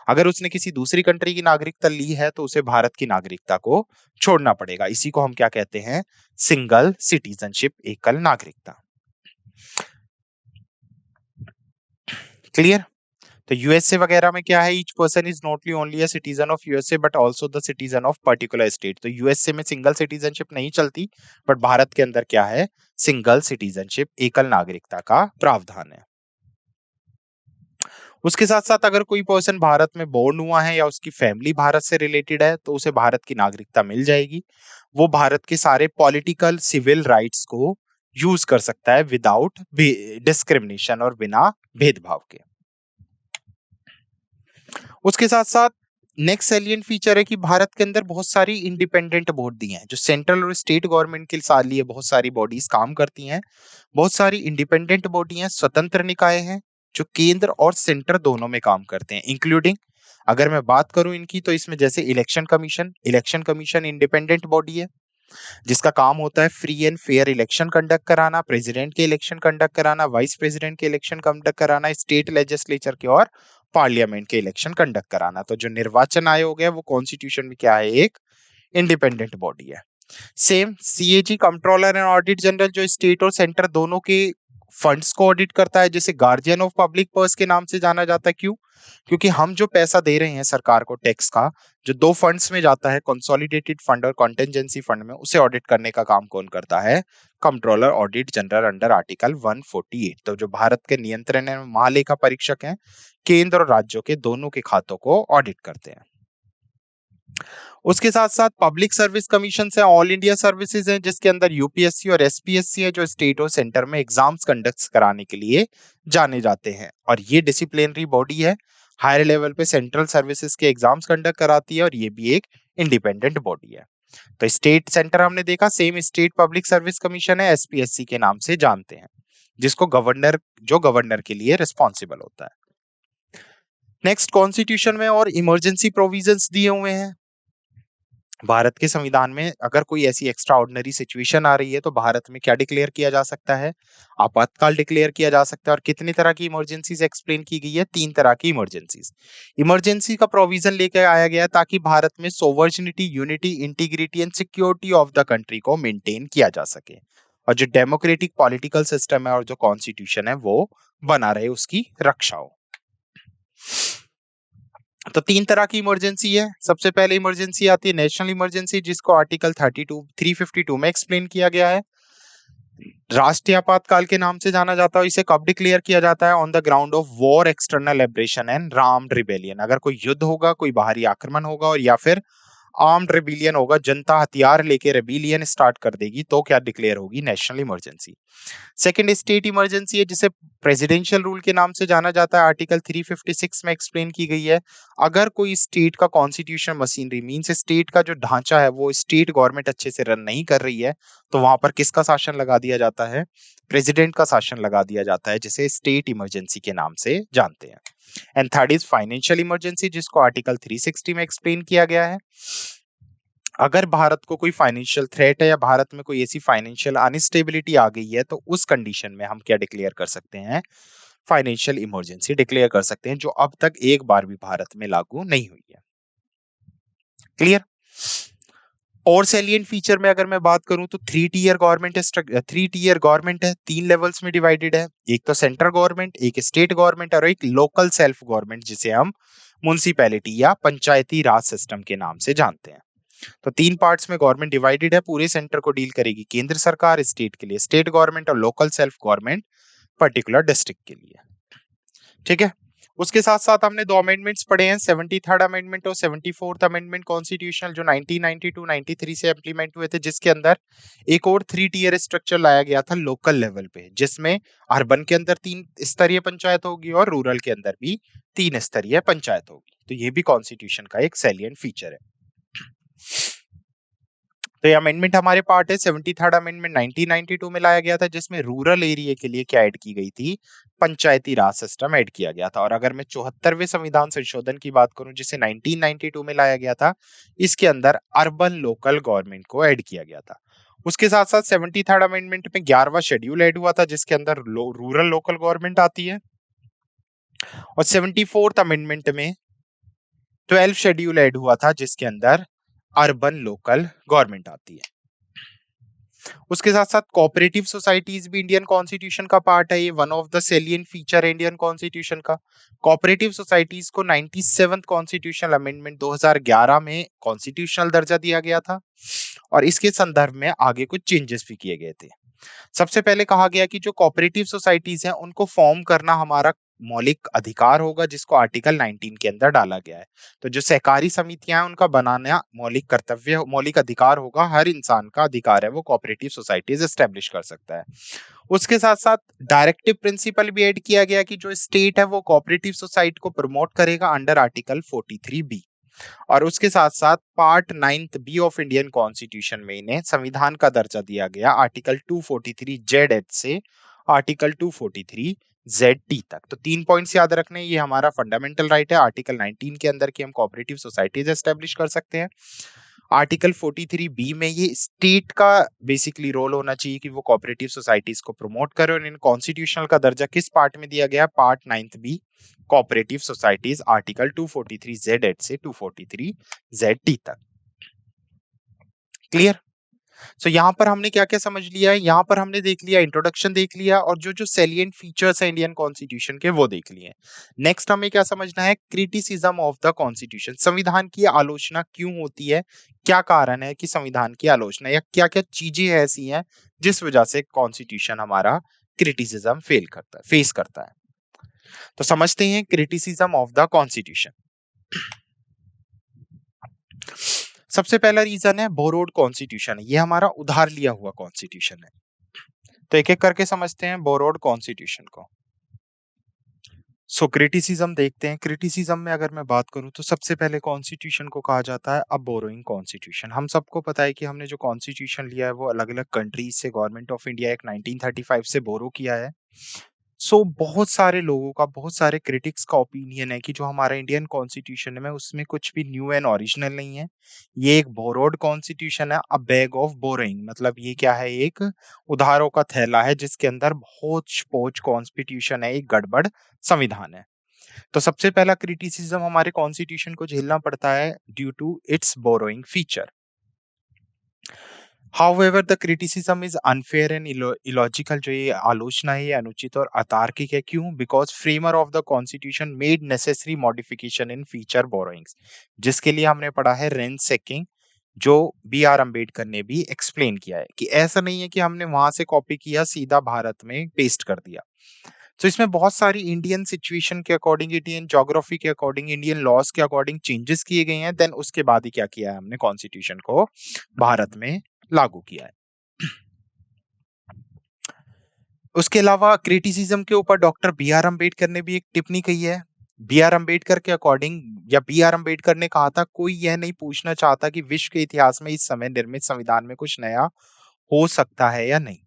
अगर उसने किसी दूसरी कंट्री की नागरिकता ली है तो उसे भारत की नागरिकता को छोड़ना पड़ेगा। इसी को हम क्या कहते हैं? सिंगल सिटीजनशिप, एकल नागरिकता। क्लियर? तो यूएसए वगैरह में क्या है? Each person is not only a citizen of USA but also the citizen of particular state. तो यूएसए में सिंगल सिटीजनशिप नहीं चलती, बट भारत के अंदर क्या है? सिंगल सिटीजनशिप, एकल नागरिकता का प्रावधान है। उसके साथ साथ अगर कोई पर्सन भारत में बोर्न हुआ है या उसकी फैमिली भारत से रिलेटेड है तो उसे भारत की नागरिकता मिल जाएगी। वो भारत के सारे पॉलिटिकल सिविल राइट्स को यूज कर सकता है विदाउट डिस्क्रिमिनेशन और बिना भेदभाव के। उसके साथ साथ नेक्स्ट सैलिएंट फीचर है कि भारत के अंदर बहुत सारी इंडिपेंडेंट बॉडी हैं जो सेंट्रल और स्टेट गवर्नमेंट के लिए बहुत सारी बॉडीज काम करती हैं। बहुत सारी इंडिपेंडेंट बॉडी हैं, स्वतंत्र निकाय हैं जो केंद्र और सेंटर दोनों में काम करते हैं, इंक्लूडिंग अगर मैं बात करूं इनकी तो इसमें जैसे इलेक्शन कमीशन इंडिपेंडेंट बॉडी है जिसका काम होता है free and fair election conduct कराना, प्रेसिडेंट के इलेक्शन कंडक्ट कराना, वाइस प्रेसिडेंट के इलेक्शन कंडक्ट कराना, स्टेट लेजिस्लेचर के और पार्लियामेंट के इलेक्शन कंडक्ट कराना। तो जो निर्वाचन आयोग है वो कॉन्स्टिट्यूशन में क्या है? एक इंडिपेंडेंट बॉडी है। Same CAG controller and audit general जो स्टेट और सेंटर दोनों के फंड्स को ऑडिट करता है, जिसे गार्जियन ऑफ पब्लिक पर्स के नाम से जाना जाता है। क्यों? क्योंकि हम जो पैसा दे रहे हैं सरकार को टैक्स का, जो दो फंड्स में जाता है, कंसोलिडेटेड फंड और कॉन्टेंजेंसी फंड में, उसे ऑडिट करने का काम कौन करता है? Controller audit general under article 148। तो जो भारत के नियंत्रण है महालेखा परीक्षक हैं, केंद्र और राज्यों के दोनों के खातों को ऑडिट करते हैं। उसके साथ साथ पब्लिक सर्विस कमीशन है, ऑल इंडिया सर्विसेज है, जिसके अंदर यूपीएससी और एसपीएससी है, जो स्टेट और सेंटर में एग्जाम्स कंडक्ट कराने के लिए जाने जाते हैं। और ये डिसिप्लिनरी बॉडी है, हायर लेवल पे सेंट्रल सर्विसेज के एग्जाम्स कंडक्ट कराती है, और ये भी एक इंडिपेंडेंट बॉडी है। तो स्टेट सेंटर हमने देखा, same state public service commission है, एसपीएससी के नाम से जानते हैं, जिसको गवर्नर के लिए रिस्पॉन्सिबल होता है। नेक्स्ट, कॉन्स्टिट्यूशन में और इमरजेंसी प्रोविजंस दिए हुए हैं। भारत के संविधान में अगर कोई ऐसी एक्स्ट्रा ऑर्डिनरी सिचुएशन आ रही है तो भारत में क्या डिक्लेयर किया जा सकता है? आपातकाल डिक्लेयर किया जा सकता है। और कितनी तरह की इमरजेंसीज एक्सप्लेन की गई है? 3 तरह की इमरजेंसीज। इमरजेंसी का प्रोविजन लेकर आया गया है ताकि भारत में sovereignty, unity, integrity and security of the country को मेंटेन किया जा सके, और जो डेमोक्रेटिक पॉलिटिकल सिस्टम है और जो कॉन्स्टिट्यूशन है वो बना रहे, उसकी रक्षा हो। तो 3 तरह की इमरजेंसी है। सबसे पहले इमरजेंसी आती है नेशनल इमरजेंसी, जिसको आर्टिकल 352 में एक्सप्लेन किया गया है। राष्ट्रीय आपातकाल के नाम से जाना जाता है। इसे कब डिक्लेयर किया जाता है? On the ground of war, external aggression and armed rebellion. अगर कोई युद्ध होगा, कोई बाहरी आक्रमण होगा, और या फिर आर्म्ड रिबेलियन होगा, जनता हथियार लेके रेबिलियन स्टार्ट कर देगी, तो क्या डिक्लेयर होगी? National emergency. Second state emergency है, जिसे प्रेसिडेंशियल रूल के नाम से जाना जाता है, आर्टिकल 356 में एक्सप्लेन की गई है। अगर कोई स्टेट का कॉन्स्टिट्यूशन मशीनरी, मींस स्टेट का जो ढांचा है वो स्टेट गवर्नमेंट अच्छे से रन नहीं कर रही है, तो वहां पर किसका शासन लगा दिया जाता है? प्रेसिडेंट का शासन लगा दिया जाता है, जिसे स्टेट इमरजेंसी के नाम से जानते हैं। And third is financial emergency, जिसको आर्टिकल 360 में एक्सप्लेन किया गया है। अगर भारत को कोई फाइनेंशियल थ्रेट है या भारत में कोई ऐसी फाइनेंशियल अनस्टेबिलिटी आ गई है, तो उस कंडीशन में हम क्या डिक्लेयर कर सकते हैं? फाइनेंशियल इमरजेंसी डिक्लेयर कर सकते हैं, जो अब तक एक बार भी भारत में लागू नहीं हुई है। क्लियर? और सैलिएंट फीचर में अगर मैं बात करूं तो 3 टियर गवर्नमेंट है, 3 लेवल्स में डिवाइडेड है। एक तो सेंट्रल गवर्नमेंट, एक स्टेट गवर्नमेंट और एक लोकल सेल्फ गवर्नमेंट, जिसे हम म्युनिसिपैलिटी या पंचायती राज सिस्टम के नाम से जानते हैं। तो 3 पार्ट्स में गवर्नमेंट डिवाइडेड है। पूरे सेंटर को डील करेगी केंद्र सरकार, स्टेट के लिए स्टेट गवर्नमेंट, और local self government particular district के लिए। ठीक है। उसके साथ साथ हमने 2 अमेंडमेंट्स पढ़े हैं, 73rd अमेंडमेंट और 74th अमेंडमेंट कॉन्स्टिट्यूशनल, जो 1992-93 से इंप्लीमेंट हुए थे, जिसके अंदर एक और 3 टियर स्ट्रक्चर लाया गया था लोकल लेवल पे, जिसमें अर्बन के अंदर 3 स्तरीय पंचायत होगी और रूरल के अंदर भी 3 स्तरीय पंचायत होगी। तो ये भी कॉन्स्टिट्यूशन का एक सैलिएंट फीचर है। तो ये अमेंडमेंट हमारे पार्ट है। 73rd अमेंडमेंट 1992 में लाया गया था, जिसमें रूरल एरिया के लिए क्या ऐड की गई थी? पंचायती राज सिस्टम ऐड किया गया था। और अगर मैं 74वें संविधान संशोधन की बात करूं, जिसे 1992 में लाया गया था, इसके अंदर अर्बन लोकल गवर्नमेंट को ऐड किया गया था। उसके साथ साथ 73rd अमेंडमेंट में 11वां शेड्यूल ऐड हुआ था, जिसके अंदर रूरल लोकल गवर्नमेंट आती है। और 74th अमेंडमेंट में 12 शेड्यूल ऐड हुआ था, जिसके अंदर अर्बन लोकल गवर्नमेंट आती है। उसके साथ साथ कोऑपरेटिव सोसाइटीज भी इंडियन कॉन्स्टिट्यूशन का पार्ट है। ये one of the salient feature है इंडियन कॉन्स्टिट्यूशन का। कोऑपरेटिव सोसाइटीज को 97th कॉन्स्टिट्यूशनल अमेंडमेंट 2011 में कॉन्स्टिट्यूशनल दर्जा दिया गया था, और इसके संदर्भ में आगे कुछ चेंजेस भी किए गए थे। सबसे पहले कहा गया कि जो कोऑपरेटिव सोसाइटीज हैं, उनको फॉर्म करना हमारा मौलिक अधिकार होगा, जिसको आर्टिकल 19 के अंदर डाला गया है। तो जो सहकारी समितियां हैं, उनका बनाना मौलिक कर्तव्य, मौलिक अधिकार होगा, हर इंसान का अधिकार है, वो कोऑपरेटिव सोसाइटीज एस्टेब्लिश कर सकता है। उसके साथ साथ डायरेक्टिव प्रिंसिपल भी ऐड किया गया कि जो स्टेट है वो कोऑपरेटिव सोसाइटी को प्रमोट करेगा अंडर आर्टिकल 43B। और उसके साथ साथ part 9th B of Indian constitution में इन्हें संविधान का दर्जा दिया गया, आर्टिकल 243Z से आर्टिकल 243ZT तक। तो 3 पॉइंट्स याद रखने, ये हमारा फंडामेंटल राइट है आर्टिकल 19 के अंदर कि हम कोऑपरेटिव सोसाइटीज एस्टेब्लिश कर सकते हैं। आर्टिकल 43B में ये स्टेट का बेसिकली रोल होना चाहिए कि वो कोऑपरेटिव सोसाइटीज को प्रमोट करे, और इन कॉन्स्टिट्यूशनल का दर्जा किस पार्ट में दिया गया? Part 9th B, cooperative societies, article 243Z से 243ZT तक। क्लियर? सो यहाँ पर हमने क्या-क्या समझ लिया है, यहाँ पर हमने देख लिया, इंट्रोडक्शन देख लिया और जो-जो सैलिएंट फीचर्स हैं इंडियन कॉन्स्टिट्यूशन के वो देख लिए। नेक्स्ट हमें क्या समझना है, क्रिटिसिज्म ऑफ द कॉन्स्टिट्यूशन। संविधान की आलोचना क्यों होती है? क्या कारण है कि संविधान की आलोचना, या क्या-क्या चीजें ऐसी हैं जिस वजह से कॉन्स्टिट्यूशन हमारा क्रिटिसिज्म फेस करता है। तो समझते हैं क्रिटिसिज्म ऑफ द कॉन्स्टिट्यूशन। सबसे पहला रीजन है बोरोड कॉन्स्टिट्यूशन, ये हमारा उधार लिया हुआ कॉन्स्टिट्यूशन है। तो एक एक करके समझते हैं बोरोड कॉन्स्टिट्यूशन को। सो क्रिटिसिज्म देखते हैं। क्रिटिसिज्म में अगर मैं बात करूं तो सबसे पहले कॉन्स्टिट्यूशन को कहा जाता है अब बोरोइंग कॉन्स्टिट्यूशन। हम सबको पता है कि हमने जो कॉन्स्टिट्यूशन लिया है वो अलग अलग कंट्रीज से, गवर्नमेंट ऑफ इंडिया एक 1935 से बोरो किया है। सो बहुत सारे लोगों का, बहुत सारे क्रिटिक्स का ओपिनियन है कि जो हमारा इंडियन कॉन्स्टिट्यूशन है उसमें कुछ भी न्यू एंड ओरिजिनल नहीं है। ये एक बोरोड कॉन्स्टिट्यूशन है, अ बैग ऑफ बोरोइंग। मतलब ये क्या है, एक उधारों का थैला है जिसके अंदर होच पोच कॉन्स्टिट्यूशन है, एक गड़बड़ संविधान है। तो सबसे पहला क्रिटिसिज्म हमारे कॉन्स्टिट्यूशन को झेलना पड़ता है due to its borrowing feature. However, the criticism is unfair and illogical। जो ये आलोचना है ये अनुचित और अतार्किक है। क्यों? Because framer of the constitution made necessary modification in future borrowings, जिसके लिए हमने पढ़ा है रेंट सेकिंग, जो बी आर अम्बेडकर ने भी एक्सप्लेन किया है कि ऐसा नहीं है कि हमने वहां से कॉपी किया सीधा भारत में पेस्ट कर दिया। तो इसमें बहुत सारी इंडियन सिचुएशन के अकॉर्डिंग, इंडियन ज्योग्राफी के अकॉर्डिंग, इंडियन लॉज के अकॉर्डिंग चेंजेस किए गए हैं। देन उसके बाद ही क्या किया है, हमने कॉन्स्टिट्यूशन को भारत में लागू किया है। उसके अलावा क्रिटिसिज्म के ऊपर डॉक्टर बी आर अम्बेडकर ने भी एक टिप्पणी कही है। बी आर अम्बेडकर के अकॉर्डिंग, या बी आर अम्बेडकर ने कहा था, कोई यह नहीं पूछना चाहता कि विश्व के इतिहास में इस समय निर्मित संविधान में कुछ नया हो सकता है या नहीं।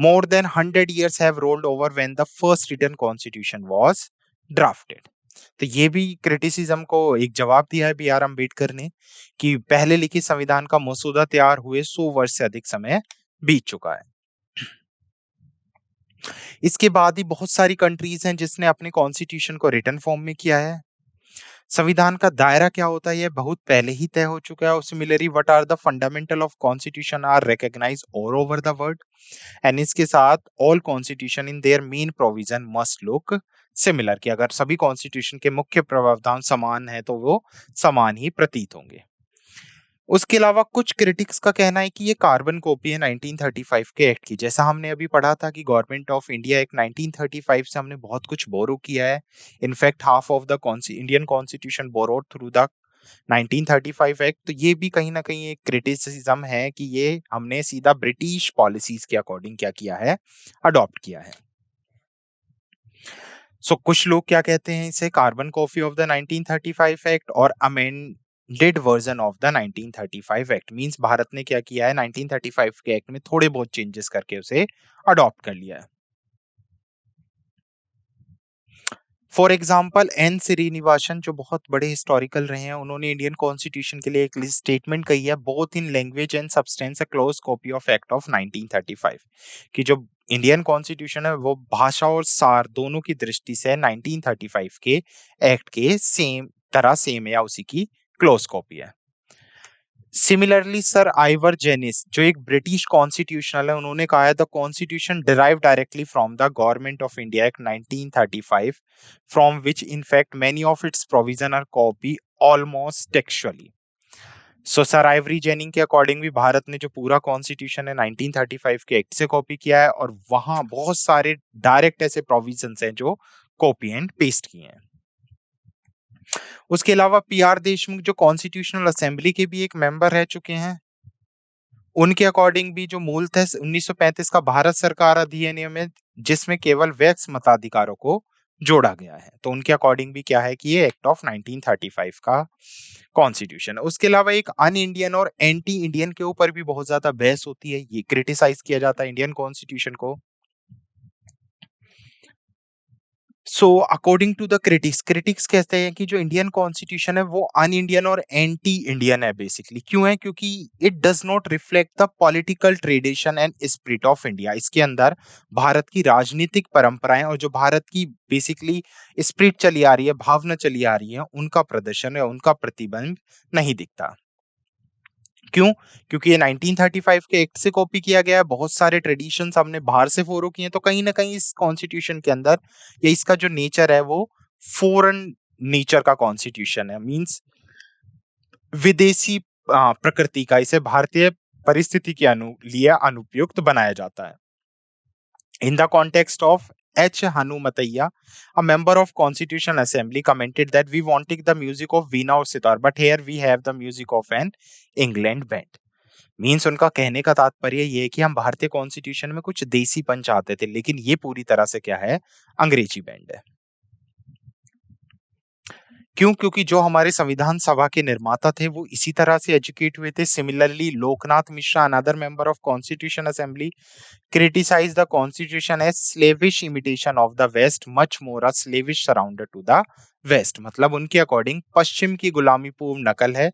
More than 100 years have rolled over when the first written constitution was drafted। तो ये भी क्रिटिसिज्म को एक जवाब दिया है बी आर अम्बेडकर ने कि पहले लिखित संविधान का मसौदा तैयार हुए 100 वर्ष से अधिक समय बीत चुका है। इसके बाद ही बहुत सारी कंट्रीज हैं जिसने अपने कॉन्स्टिट्यूशन को रिटन फॉर्म में किया है। संविधान का दायरा क्या होता है, यह बहुत पहले ही तय हो चुका है। और similarly what are the fundamental of constitution are recognised all over the world. And इसके साथ all constitution in their main provision must look similar, कि अगर सभी कॉन्स्टिट्यूशन के मुख्य प्रावधान समान है तो वो समान ही प्रतीत होंगे। उसके अलावा कुछ क्रिटिक्स का कहना है कि ये कार्बन कॉपी है 1935 के एक्ट की। जैसा हमने अभी पढ़ा था कि गवर्नमेंट ऑफ इंडिया एक 1935 से हमने बहुत कुछ बोरो किया है। In fact half of the Indian constitution borrowed through the 1935 act. तो ये भी कहीं ना कहीं एक क्रिटिसिज्म है कि ये हमने सीधा ब्रिटिश पॉलिसीज के अकॉर्डिंग क्या किया है, अडॉप्ट किया है। सो कुछ लोग क्या कहते हैं, इसे carbon copy of the 1935 act और amended version of the 1935 act. Means भारत ने क्या किया है, 1935 के एक्ट में थोड़े बहुत चेंजेस करके उसे अडॉप्ट कर लिया है। फॉर एग्जाम्पल एन श्रीनिवासन, जो बहुत बड़े हिस्टोरिकल रहे हैं, उन्होंने इंडियन कॉन्स्टिट्यूशन के लिए एक स्टेटमेंट कही है, both in language and substance a close copy of act of 1935। कि जो इंडियन कॉन्स्टिट्यूशन है वो भाषा और सार दोनों की दृष्टि से 1935 के एक्ट के सेम या उसी की क्लोज कॉपी है। सिमिलरली सर आइवर जेनिस, जो एक ब्रिटिश कॉन्स्टिट्यूशनल है, उन्होंने कहा है the constitution derive directly from the government of India act 1935 from which in fact many of its provision are copy almost textually. So sir Ivor Jenning के according भी भारत ने जो पूरा कॉन्स्टिट्यूशन है 1935 के एक्ट से कॉपी किया है, और वहां बहुत सारे डायरेक्ट ऐसे प्रोविजंस हैं जो कॉपी एंड पेस्ट किए हैं। उसके अलावा पी आर देशमुख, जो कॉन्स्टिट्यूशनल असेंबली के भी एक मेंबर रह चुके हैं, उनके अकॉर्डिंग भी जो मूलतः 1935 का भारत सरकार अधिनियम है जिसमें केवल वैक्स मताधिकारों को जोड़ा गया है, तो उनके अकॉर्डिंग भी क्या है कि ये एक्ट ऑफ 1935 का कॉन्स्टिट्यूशन है। उसके अलावा एक अन इंडियन और एंटी इंडियन के ऊपर भी बहुत ज्यादा बहस होती है, ये क्रिटिसाइज किया जाता है इंडियन कॉन्स्टिट्यूशन को। So according to the critics कहते हैं कि जो इंडियन कॉन्स्टिट्यूशन है वो अन इंडियन और एंटी इंडियन है। बेसिकली क्यों है? क्योंकि it does not reflect the political tradition and spirit of India. इसके अंदर भारत की राजनीतिक परंपराएं और जो भारत की बेसिकली स्पिरिट चली आ रही है, भावना चली आ रही है, उनका प्रदर्शन है, उनका प्रतिबिंब नहीं दिखता। क्यों? क्योंकि ये 1935 के एक्ट से कॉपी किया गया है, बहुत सारे ट्रेडिशंस हमने बाहर से फ़ॉलो किए हैं, तो कहीं न कहीं इस कॉन्स्टिट्यूशन के अंदर या इसका जो नेचर है वो फ़ॉरेन नेचर का कॉन्स्टिट्यूशन है। मीन्स विदेशी प्रकृति का, इसे भारतीय परिस्थिति के लिए अनुपयुक्त बनाया जाता है। In the context of H. Hanumataya, a member of Constitutional Assembly, commented that we wanted the music of Veena or sitar, but here we have the music of an England band. Means उनका कहने का तात्पर्य ये है कि हम भारतीय constitution में कुछ देसीपन चाहते थे, लेकिन ये पूरी तरह से क्या है, अंग्रेजी बैंड है। क्यों? क्योंकि जो हमारे संविधान सभा के निर्माता थे वो इसी तरह से एजुकेट हुए थे। Similarly Loknath Mishra, another member of constitution assembly, criticized the constitution as slavish imitation of the west, much more a slavish surrender to the west। मतलब उनके अकॉर्डिंग पश्चिम की गुलामीपूर्ण नकल है,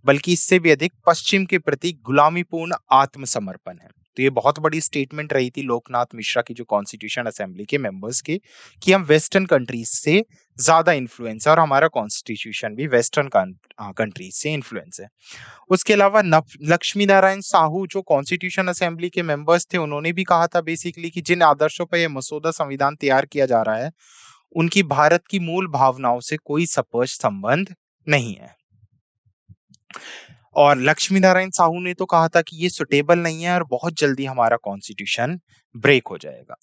बल्कि इससे भी अधिक पश्चिम के प्रति गुलामीपूर्ण आत्मसमर्पण है। तो ये बहुत बड़ी स्टेटमेंट रही थी लोकनाथ मिश्रा की, जो कॉन्स्टिट्यूशन असेंबली के मेंबर्स के, कि हम वेस्टर्न कंट्रीज से ज्यादा इन्फ्लुएंस है और हमारा कॉन्स्टिट्यूशन भी वेस्टर्न कंट्रीज से इन्फ्लुएंस है। उसके अलावा लक्ष्मी नारायण साहू, जो कॉन्स्टिट्यूशन असेंबली के मेंबर्स थे, उन्होंने भी कहा था बेसिकली कि जिन आदर्शों पर यह मसौदा संविधान तैयार किया जा रहा है उनकी भारत की मूल भावनाओं से कोई स्पष्ट संबंध नहीं है। और लक्ष्मी नारायण साहू ने तो कहा था कि ये सुटेबल नहीं है और बहुत जल्दी हमारा कॉन्स्टिट्यूशन ब्रेक हो जाएगा।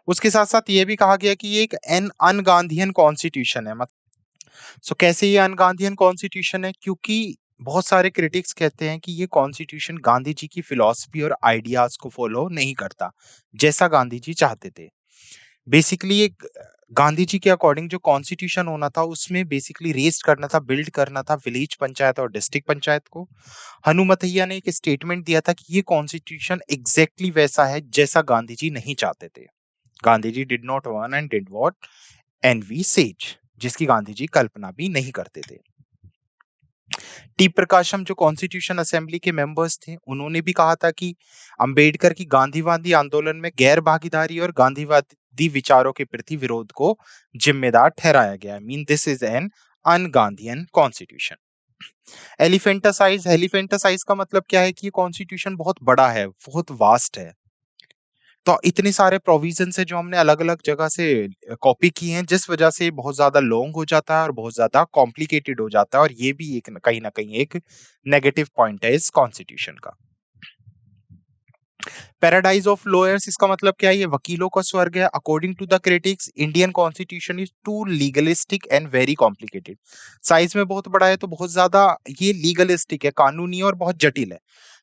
उसके साथ साथ ये भी कहा गया कि ये एक अनगांधीयन कॉन्स्टिट्यूशन है। सो कैसे ये अनगांधीयन कॉन्स्टिट्यूशन है? क्योंकि बहुत सारे क्रिटिक्स कहते हैं कि ये कॉन्स्टिट्यूशन गांधी जी की फिलॉसफी और आइडियाज को फॉलो नहीं करता, जैसा गांधी जी चाहते थे। बेसिकली एक गांधी जी के अकॉर्डिंग जो कॉन्स्टिट्यूशन होना था उसमें बेसिकली रेस्ट करना था, बिल्ड करना था विलेज पंचायत और डिस्ट्रिक्ट पंचायत को। हनुमतैया ने एक स्टेटमेंट दिया था कि ये कॉन्स्टिट्यूशन एग्जैक्टली वैसा है जैसा गांधी जी नहीं चाहते थे। Gandhi ji did not want and did what एनवी सेज, जिसकी गांधी जी कल्पना भी नहीं करते थे। टी प्रकाशम, जो कॉन्स्टिट्यूशन असेंबली के मेंबर्स थे, उन्होंने भी कहा था कि अंबेडकर की गांधीवादी आंदोलन में गैर भागीदारी और गांधीवादी विचारों के प्रति विरोध को जिम्मेदार ठहराया गया। Mean this is an unGandhian constitution. Elephantiasis, elephantiasis का मतलब क्या है कि ये कॉन्स्टिट्यूशन बहुत बड़ा है, बहुत वास्ट है। तो इतने सारे प्रोविजंस है जो हमने अलग अलग जगह से कॉपी किए हैं, जिस वजह से बहुत ज्यादा लॉन्ग हो जाता है और बहुत ज्यादा कॉम्प्लिकेटेड हो जाता है, और ये भी एक कहीं ना कहीं एक नेगेटिव पॉइंट है इस कॉन्स्टिट्यूशन का। पैराडाइज ऑफ लॉयर्स, इसका मतलब क्या है? ये वकीलों का स्वर्ग है। According to the critics, Indian constitution is too legalistic and very complicated. Size में बहुत बड़ा है तो बहुत ज्यादा ये लीगलिस्टिक है, कानूनी और बहुत जटिल है।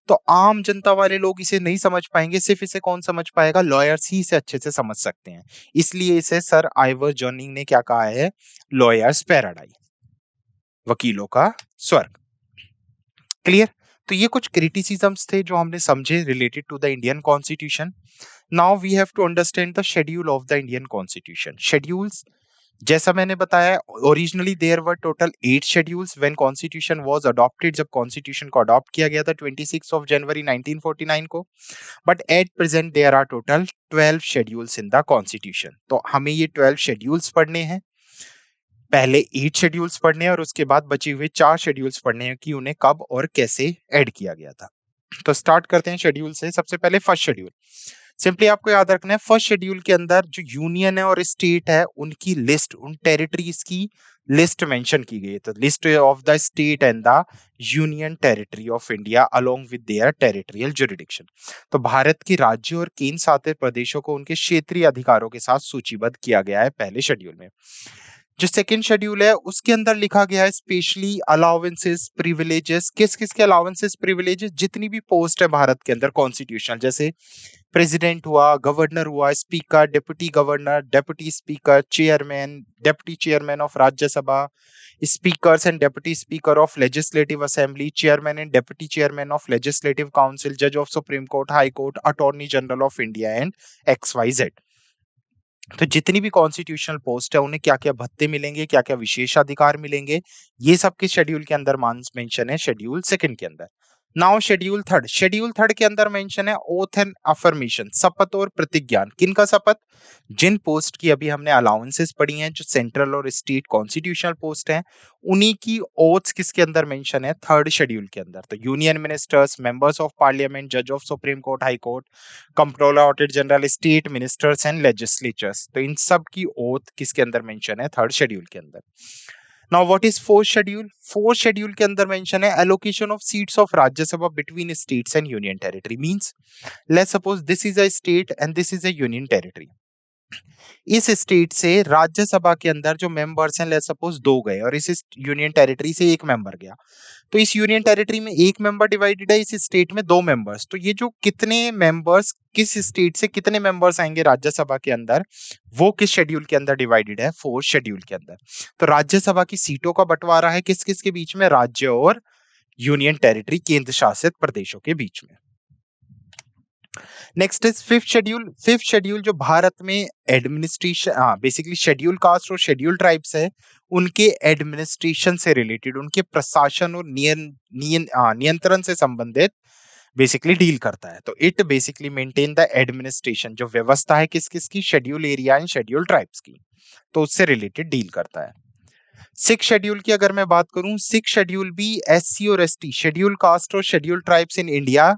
तो आम जनता वाले लोग इसे नहीं समझ पाएंगे। सिर्फ इसे कौन समझ पाएगा? लॉयर्स ही इसे अच्छे से समझ सकते हैं। इसलिए इसे सर आइवर जॉनिंग ने क्या कहा है? लॉयर्स पैराडाइज, वकीलों का स्वर्ग। क्लियर? तो ये कुछ क्रिटिसिज्म्स थे जो हमने समझे related to the Indian constitution. Now we have to understand the schedule of the Indian constitution. Schedules, जैसा मैंने बताया, originally there were total 8 schedules when constitution was adopted. जब कॉन्स्टिट्यूशन को अडॉप्ट किया गया था 26 ऑफ जनवरी 1949 को, but at present there are total 12 schedules in the constitution. तो हमें ये 12 शेड्यूल्स पढ़ने हैं। पहले 8 शेड्यूल्स पढ़ने हैं और उसके बाद बचे हुए 4 शेड्यूल्स पढ़ने हैं कि उन्हें कब और कैसे ऐड किया गया था। तो स्टार्ट करते हैं शेड्यूल से। सबसे पहले फर्स्ट शेड्यूल। सिंपली आपको याद रखना है, फर्स्ट शेड्यूल के अंदर जो यूनियन है और स्टेट है उनकी लिस्ट, उन टेरिटरीज की लिस्ट मेंशन की गई है। तो list of the state and the union territory of India along with their territorial jurisdiction. तो भारत के राज्यों और केंद्र शासित प्रदेशों को उनके क्षेत्रीय अधिकारों के साथ सूचीबद्ध किया गया है पहले शेड्यूल में। जो सेकंड शेड्यूल है उसके अंदर लिखा गया है स्पेशली अलाउंसेस, प्रिविलेजेस। किस किस के अलाउंसेस, प्रिविलेजेस? जितनी भी पोस्ट है भारत के अंदर कॉन्स्टिट्यूशनल, जैसे प्रेसिडेंट हुआ, गवर्नर हुआ, speaker, deputy governor, deputy speaker, chairman, deputy chairman of Rajya Sabha, speakers and deputy speaker of legislative assembly, chairman and deputy chairman of legislative council, जज of supreme court, high court, attorney general of India and XYZ। तो जितनी भी constitutional post है उन्हें क्या क्या भत्ते मिलेंगे, क्या क्या विशेष अधिकार मिलेंगे, ये सब किस शेड्यूल के अंदर मेंशन है? शेड्यूल सेकंड के अंदर। नाउ शेड्यूल थर्ड के अंदर मेंशन है ओथ एंड अफर्मेशन, शपथ और प्रतिज्ञान। किनका शपथ? जिन पोस्ट की अभी हमने अलाउंसेस पढ़ी हैं, जो सेंट्रल और स्टेट कॉन्स्टिट्यूशनल पोस्ट हैं, उन्हीं की ओथ्स किसके अंदर मेंशन है? थर्ड शेड्यूल के अंदर। तो union ministers, members of parliament, जज of supreme court, high court, controller, auditor general, state ministers and legislatures, तो इन सब की ओथ किसके अंदर मेंशन है? थर्ड शेड्यूल के अंदर। Now what is fourth schedule? Fourth schedule के अंदर मेंशन है allocation of seats of Rajya Sabha between states and union territory. Means let's suppose this is a state and this is a union territory. इस state से राज्यसभा के अंदर जो members हैं, let's suppose दो गए, और इस यूनियन टेरिटरी से एक मेंबर गया, तो इस यूनियन टेरिटरी में एक मेंबर डिवाइडेड है, इस स्टेट में दो मेंबर्स। तो ये जो कितने मेंबर्स किस स्टेट से कितने मेंबर्स आएंगे राज्यसभा के अंदर, वो किस शेड्यूल के अंदर डिवाइडेड है? फोर्थ शेड्यूल के अंदर। तो राज्यसभा की सीटों का बंटवारा है किस किस के बीच में? राज्य और यूनियन टेरिटरी, केंद्र शासित प्रदेशों के बीच में। Next is fifth schedule. Fifth schedule जो भारत में एडमिनिस्ट्रेशन, बेसिकली शेड्यूल कास्ट और शेड्यूल ट्राइब्स है, उनके एडमिनिस्ट्रेशन से रिलेटेड, उनके प्रशासन और नियंत्रण से संबंधित बेसिकली डील करता है। तो it basically maintain the administration, जो व्यवस्था है किस किस की? Schedule area and schedule tribes की, तो उससे रिलेटेड डील करता है। सिक्स शेड्यूल की अगर मैं बात करूं, सिक्स शेड्यूल भी एससी और एसटी, शेड्यूल कास्ट और शेड्यूल ट्राइब्स इन इंडिया,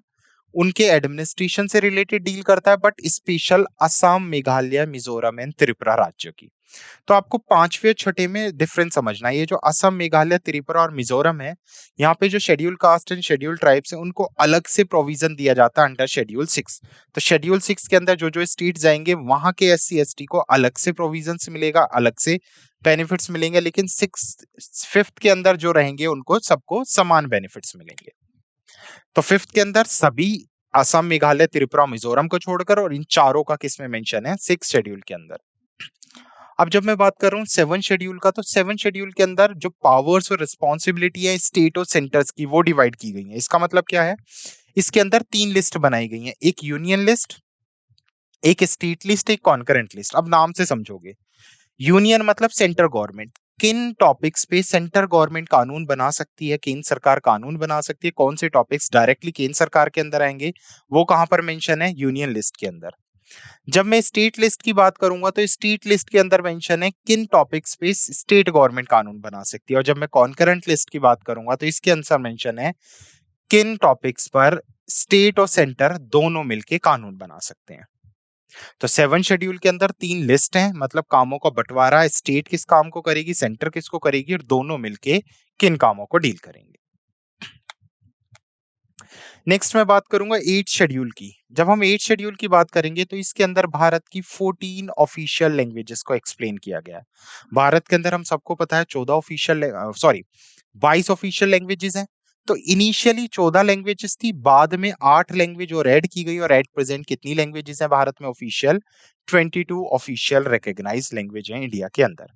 उनके एडमिनिस्ट्रेशन से रिलेटेड डील करता है, but special Assam, Meghalaya, Mizoram and Tripura राज्य की। तो आपको पांचवे छठे में डिफरेंस समझना है। ये जो असम, मेघालय, त्रिपुरा और मिजोरम है, यहाँ पे जो schedule caste and schedule tribes है, उनको अलग से प्रोविजन दिया जाता है अंडर शेड्यूल 6। तो शेड्यूल 6 के अंदर जो जो स्टेट जाएंगे, वहां के एससी एसटी को अलग से प्रोविजन मिलेगा, अलग से बेनिफिट्स मिलेंगे, लेकिन फिफ्थ के अंदर जो रहेंगे उनको सबको समान बेनिफिट्स मिलेंगे। तो फिफ्थ के अंदर सभी असम, मेघालय, त्रिपुरा, मिजोरम को छोड़कर, और इन चारों का किसमें मेंशन है? सिक्स शेड्यूल के अंदर। अब जब मैं बात कर रहा हूँ सेवन शेड्यूल का, तो सेवन शेड्यूल के अंदर जो पावर्स और रिस्पॉन्सिबिलिटी है स्टेट और सेंटर्स की, वो डिवाइड की गई है। इसका मतलब क्या है? इसके अंदर तीन लिस्ट बनाई गई है, एक यूनियन लिस्ट, एक स्टेट लिस्ट, एक कॉन्करेंट लिस्ट। अब नाम से समझोगे। यूनियन मतलब सेंटर गवर्नमेंट, किन टॉपिक्स पे सेंटर गवर्नमेंट कानून बना सकती है, केंद्र सरकार कानून बना सकती है, कौन से टॉपिक्स डायरेक्टली केंद्र सरकार के अंदर आएंगे, वो कहां पर मेंशन है? यूनियन लिस्ट के अंदर। जब मैं स्टेट लिस्ट की बात करूंगा, तो स्टेट लिस्ट के अंदर मेंशन है किन टॉपिक्स पे स्टेट गवर्नमेंट कानून बना सकती है। और जब मैं कॉन्करेंट लिस्ट की बात करूंगा, तो इसके अंदर मेंशन है किन टॉपिक्स पर स्टेट और सेंटर दोनों मिलके कानून बना सकते हैं। तो सेवन शेड्यूल के अंदर तीन लिस्ट हैं, मतलब कामों का बंटवारा, स्टेट किस काम को करेगी, सेंटर किसको करेगी, और दोनों मिलके किन कामों को डील करेंगे। नेक्स्ट मैं बात करूंगा एट शेड्यूल की। जब हम एट शेड्यूल की बात करेंगे, तो इसके अंदर भारत की 14 ऑफिशियल लैंग्वेजेस को एक्सप्लेन किया गया है। भारत के अंदर हम सबको पता है 14 ऑफिशियल, सॉरी 22 ऑफिशियल लैंग्वेजेस हैं। तो इनिशियली 14 लैंग्वेजेस थी, बाद में 8 लैंग्वेज और ऐड की गई, और एट प्रेजेंट कितनी लैंग्वेजेस हैं भारत में ऑफिशियल? 22 ऑफिशियल रिकॉग्नाइज्ड लैंग्वेज हैं इंडिया के अंदर।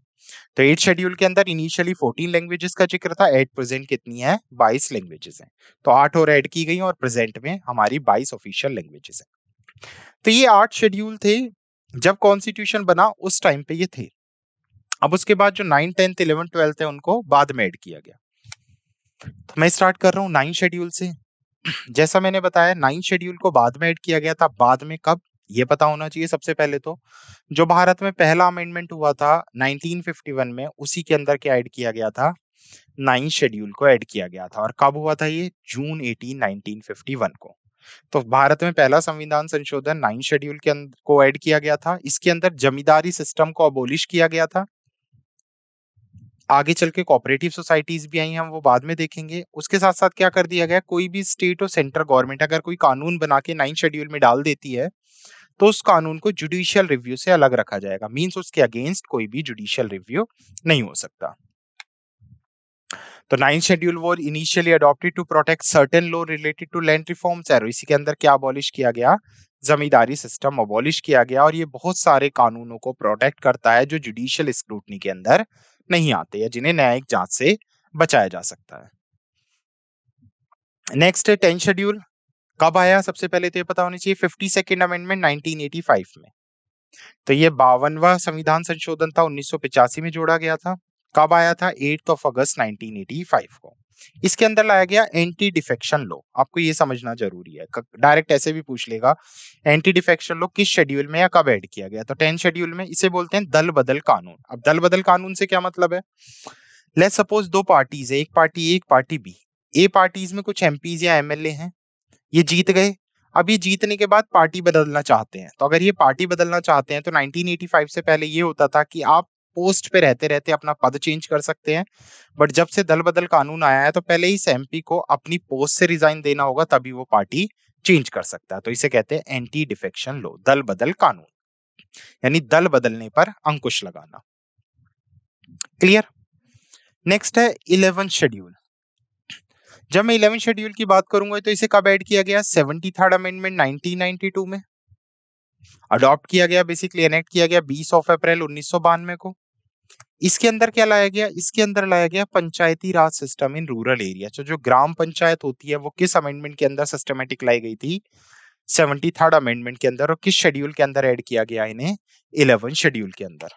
तो एट शेड्यूल के अंदर इनिशियली 14 लैंग्वेजेस का जिक्र था, एट प्रेजेंट कितनी है? 22 लैंग्वेजेस हैं। तो 8 और ऐड की गई, और प्रेजेंट में हमारी 22 ऑफिशियल लैंग्वेजेस हैं। तो ये 8 शेड्यूल थे जब कॉन्स्टिट्यूशन बना, उस टाइम पे ये थे। अब उसके बाद जो 9, 10, 11, 12 है, उनको बाद में ऐड किया गया। तो मैं स्टार्ट कर रहा हूँ 9 शेड्यूल से। जैसा मैंने बताया, 9 शेड्यूल को बाद में ऐड किया गया था। बाद में कब, ये पता होना चाहिए सबसे पहले। तो जो भारत में पहला अमेंडमेंट हुआ था 1951 में, उसी के अंदर क्या ऐड किया गया था? 9 शेड्यूल को ऐड किया गया था। और कब हुआ था ये? जून 18, 1951 को। तो भारत में पहला संविधान संशोधन 9 शेड्यूल के अंदर को ऐड किया गया था। इसके अंदर जमींदारी सिस्टम को अबोलिश किया गया था। आगे चल के कोऑपरेटिव सोसाइटीज भी आई हैं, हम वो बाद में देखेंगे। उसके साथ साथ क्या कर दिया गया, कोई भी स्टेट और सेंट्रल गवर्नमेंट अगर कोई कानून बना के 9 शेड्यूल में डाल देती है, तो उस कानून को जुडिशियल रिव्यू से अलग रखा जाएगा। मींस उसके अगेंस्ट कोई भी जुडिशियल रिव्यू नहीं हो सकता। तो 9 schedule was initially adopted to protect certain law related to land reforms. इसी के अंदर क्या अबॉलिश किया गया? जमींदारी सिस्टम अबॉलिश किया गया। और ये बहुत सारे कानूनों को प्रोटेक्ट करता है जो जुडिशियल स्क्रूटनी के अंदर नहीं आते, या जिन्हें न्यायिक जांच से बचाया जा सकता है। नेक्स्ट है 10 शेड्यूल। कब आया? सबसे पहले तो ये पता होनी चाहिए, 52nd अमेंडमेंट 1985 में। तो ये 52वां संविधान संशोधन था, 1985 में जोड़ा गया था। कब आया था? 8 अगस्त 1985 को। इसके अंदर लाया गया एंटी डिफेक्शन लॉ। आपको ये समझना जरूरी है, डायरेक्ट ऐसे भी पूछ लेगा एंटी डिफेक्शन लॉ किस शेड्यूल में या कब ऐड किया गया, तो 10 शेड्यूल में। इसे बोलते हैं दल बदल कानून। अब दल बदल कानून से क्या मतलब है, लेट्स सपोज दो पार्टीज है, एक पार्टी ए एक पार्टी बी। ए पार्टीज में कुछ एमपीज या एमएलए हैं, ये जीत गए। अब ये जीतने के बाद पार्टी बदलना चाहते हैं, तो अगर ये पार्टी बदलना चाहते हैं तो 1985 से पहले ये होता था कि आप पोस्ट पे रहते रहते अपना पद चेंज कर सकते हैं, बट जब से दल बदल कानून आया है तो पहले ही इस एमपी को अपनी पोस्ट से रिजाइन देना होगा, तभी वो पार्टी चेंज कर सकता है। तो इसे कहते हैं एंटी डिफेक्शन लॉ, दल बदल कानून, यानी दल बदलने पर अंकुश लगाना। क्लियर। नेक्स्ट है 11 शेड्यूल। जब मैं 11 शेड्यूल की बात करूंगा तो इसे कब ऐड किया गया, 73rd अमेंडमेंट 1992 में अडॉप्ट किया गया, बेसिकली एनेक्ट किया गया 20 अप्रैल 1992 को। इसके अंदर क्या लाया गया, इसके अंदर लाया गया पंचायती राज सिस्टम इन रूरल एरिया। जो ग्राम पंचायत होती है वो किस अमेंडमेंट के अंदर सिस्टमेटिक लाई गई थी, 73rd अमेंडमेंट के अंदर। और किस शेड्यूल के अंदर ऐड किया गया इन्हें, 11 शेड्यूल के अंदर।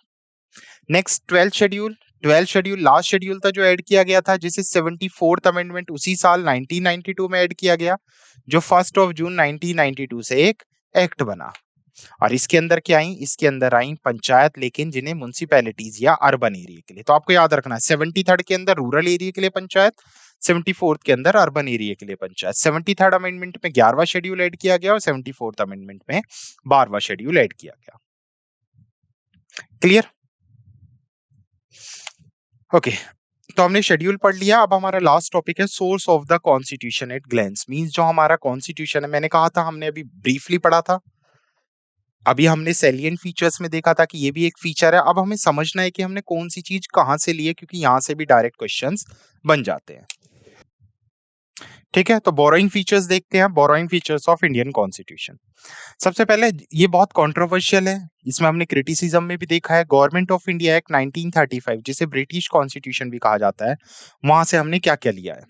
Next 12 schedule. 12 schedule last schedule था जो ऐड किया गया था, जिसे 74th अमेंडमेंट उसी साल 1992 में ऐड किया गया, जो 1 जून 1992 से एक एक्ट बना। और इसके अंदर क्या आई, इसके अंदर आई पंचायत, लेकिन जिन्हें म्युनिसिपैलिटीज या अर्बन एरिया के लिए। तो आपको याद रखना है 73rd के अंदर रूरल एरिया के लिए पंचायत, 74th के अंदर अर्बन एरिया के लिए पंचायत। 73rd अमेंडमेंट में 11वां शेड्यूल ऐड किया गया और 74th अमेंडमेंट में 12वां शेड्यूल ऐड किया गया। क्लियर। ओके, तो हमने शेड्यूल पढ़ लिया। अब हमारा लास्ट टॉपिक है source of the constitution at glance. Means जो हमारा कॉन्स्टिट्यूशन है, मैंने कहा था हमने अभी ब्रीफली पढ़ा था, अभी हमने सैलिएंट फीचर्स में देखा था कि ये भी एक फीचर है। अब हमें समझना है कि हमने कौन सी चीज कहां से ली है, क्योंकि यहां से भी डायरेक्ट क्वेश्चंस बन जाते हैं। ठीक है, तो बोरोइंग फीचर्स देखते हैं, borrowing features of Indian constitution. सबसे पहले ये बहुत कंट्रोवर्शियल है, इसमें हमने क्रिटिसिज्म में भी देखा है। गवर्नमेंट ऑफ इंडिया एक्ट 1935, जिसे ब्रिटिश कॉन्स्टिट्यूशन भी कहा जाता है, वहां से हमने क्या क्या लिया है।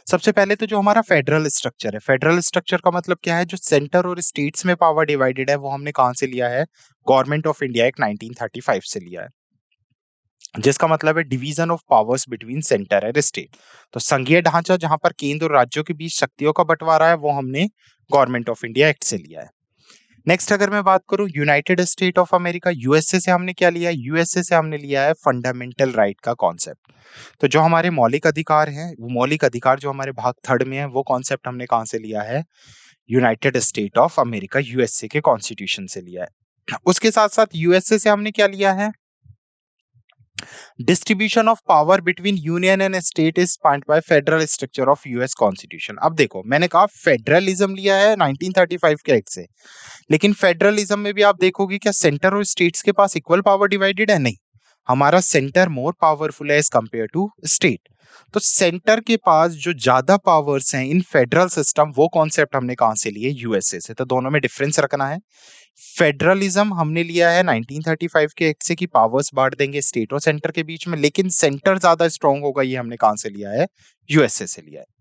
सबसे पहले तो जो हमारा फेडरल स्ट्रक्चर है, फेडरल स्ट्रक्चर का मतलब क्या है, जो सेंटर और स्टेट्स में पावर डिवाइडेड है, वो हमने कहां से लिया है, गवर्नमेंट ऑफ इंडिया एक्ट 1935 से लिया है, जिसका मतलब है division of powers between centre and state. तो संघीय ढांचा जहां पर केंद्र और राज्यों के बीच शक्तियों का बंटवारा है, वो हमने गवर्नमेंट ऑफ इंडिया एक्ट से लिया है। नेक्स्ट अगर मैं बात करूं United state of America, USA से हमने क्या लिया है, यूएसए से हमने लिया है फंडामेंटल राइट का कॉन्सेप्ट। तो जो हमारे मौलिक अधिकार हैं, वो मौलिक अधिकार जो हमारे भाग 3rd में है, वो कॉन्सेप्ट हमने कहां से लिया है, United state of America, USA के कॉन्स्टिट्यूशन से लिया है। उसके साथ साथ यूएसए से हमने क्या लिया है, distribution of power between union and state is spanned by federal structure of US constitution. अब देखो, मैंने कहा फेडरलिज्म लिया है 1935 के एक्ट से, लेकिन फेडरलिज्म में भी आप देखोगे क्या सेंटर और स्टेट्स के पास इक्वल पावर डिवाइडेड है, नहीं, हमारा सेंटर मोर पावरफुल है एज कंपेयर टू स्टेट। तो सेंटर के पास जो ज्यादा पावर्स हैं इन फेडरल सिस्टम, वो कॉन्सेप्ट हमने कहां से लिए, यूएसए से। तो दोनों में डिफरेंस रखना है। फेडरलिज्म हमने लिया है 1935 के एक्ट से कि पावर्स बांट देंगे स्टेट और सेंटर के बीच में, लेकिन सेंटर ज्यादा स्ट्रांग होगा, ये हमने कहां से लिया है, यूएसए से लिया है।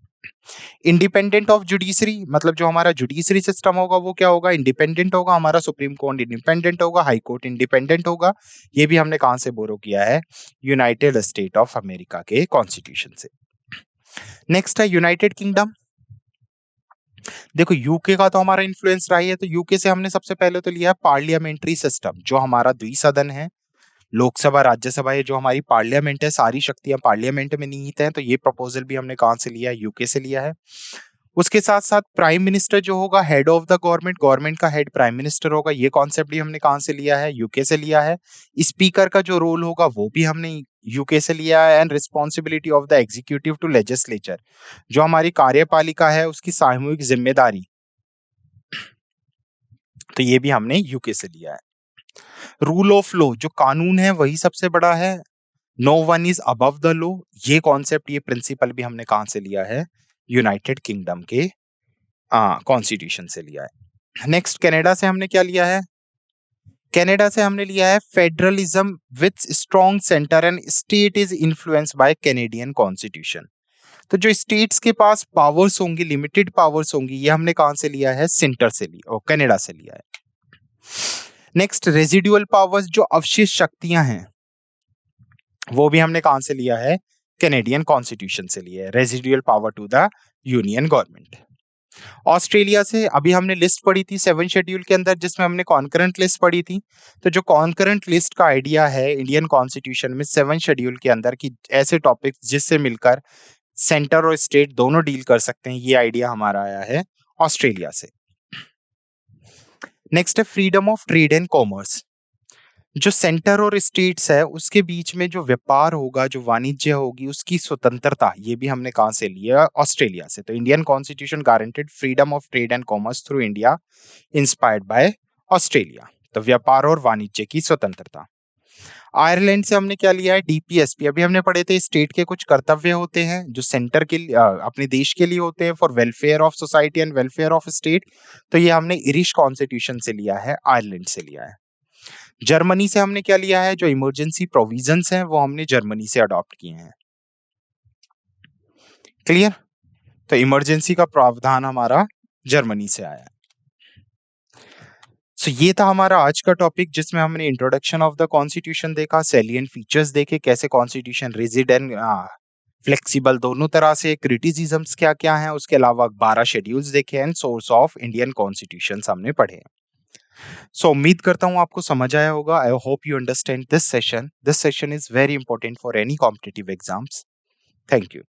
इंडिपेंडेंट ऑफ जुडिशरी, मतलब जो हमारा जुडिशरी सिस्टम होगा वो क्या होगा, इंडिपेंडेंट होगा, हमारा सुप्रीम कोर्ट इंडिपेंडेंट होगा, हाई कोर्ट इंडिपेंडेंट होगा। ये भी हमने कहां से बोरो किया है, यूनाइटेड स्टेट ऑफ अमेरिका के कॉन्स्टिट्यूशन से। नेक्स्ट है यूनाइटेड किंगडम। देखो यूके का तो हमारा इन्फ्लुएंस रहा है, तो यूके से हमने सबसे पहले तो लिया पार्लियामेंट्री सिस्टम, जो हमारा द्विसदन है, लोकसभा राज्यसभा, ये जो हमारी पार्लियामेंट है, सारी शक्तियां पार्लियामेंट में निहित हैं। तो ये प्रपोजल भी हमने कहां से लिया है, यूके से लिया है। उसके साथ साथ प्राइम मिनिस्टर जो होगा, head of the government, government का हेड प्राइम मिनिस्टर होगा, ये कॉन्सेप्ट भी हमने कहां से लिया है, यूके से लिया है। स्पीकर का जो रोल होगा वो भी हमने यूके से लिया है। And responsibility of the executive to legislature, जो हमारी कार्यपालिका है उसकी सामूहिक जिम्मेदारी, तो ये भी हमने यूके से लिया है। रूल ऑफ लॉ, जो कानून है वही सबसे बड़ा है, no one is above the law, ये कॉन्सेप्ट, ये प्रिंसिपल भी हमने कहां से लिया है, यूनाइटेड किंगडम के कॉन्स्टिट्यूशन से लिया है। नेक्स्ट कनाडा से हमने क्या लिया है, कनाडा से हमने लिया है federalism with strong centre and state is influenced by Canadian constitution. तो जो स्टेट्स के पास पावर्स होंगी, लिमिटेड पावर्स होंगी, ये हमने कहां से लिया है, सेंटर से लिया और कनाडा से लिया है। नेक्स्ट रेजिडुअल पावर्स, जो अवशिष्ट शक्तियां हैं, वो भी हमने कहां से लिया है, कैनेडियन कॉन्स्टिट्यूशन से लिया है, residual power to the union government. Australia से अभी हमने लिस्ट पढ़ी थी 7 शेड्यूल के अंदर, जिसमें हमने कॉन्करेंट लिस्ट पढ़ी थी। तो जो कॉन्करेंट लिस्ट का आइडिया है इंडियन कॉन्स्टिट्यूशन में 7 शेड्यूल के अंदर की ऐसे टॉपिक्स जिससे मिलकर सेंटर और स्टेट दोनों डील कर सकते हैं, ये आइडिया हमारा आया है ऑस्ट्रेलिया से। नेक्स्ट है freedom of trade and commerce. जो सेंटर और स्टेट्स है उसके बीच में जो व्यापार होगा, जो वाणिज्य होगी, उसकी स्वतंत्रता, ये भी हमने कहां से लिया? ऑस्ट्रेलिया से। तो Indian constitution guaranteed freedom of trade and commerce through India inspired by Australia. तो व्यापार और वाणिज्य की स्वतंत्रता। आयरलैंड से हमने क्या लिया है? डीपीएसपी। अभी हमने पढ़े थे स्टेट के कुछ कर्तव्य होते हैं जो सेंटर के लिए अपने देश के लिए होते हैं, for welfare of society and welfare of state. तो ये हमने इरिश कॉन्स्टिट्यूशन से लिया है, आयरलैंड से लिया है। जर्मनी से हमने क्या लिया है? जो इमरजेंसी प्रोविजंस हैं वो हमने जर्मनी से अडॉप्ट किए हैं। क्लियर? तो इमरजेंसी का प्रावधान हमारा जर्मनी से आया है। सो ये था हमारा आज का टॉपिक, जिसमें हमने इंट्रोडक्शन ऑफ द कॉन्स्टिट्यूशन देखा, सैलिएंट फीचर्स देखे, कैसे कॉन्स्टिट्यूशन रिजिड एंड फ्लेक्सिबल दोनों तरह से, क्रिटिसिज्म्स क्या क्या हैं, उसके अलावा 12 शेड्यूल्स देखे and source of Indian constitution हमने पढ़े। सो उम्मीद करता हूँ आपको समझ आया होगा। I hope you understand this session. This session is very important for any competitive exams. Thank you.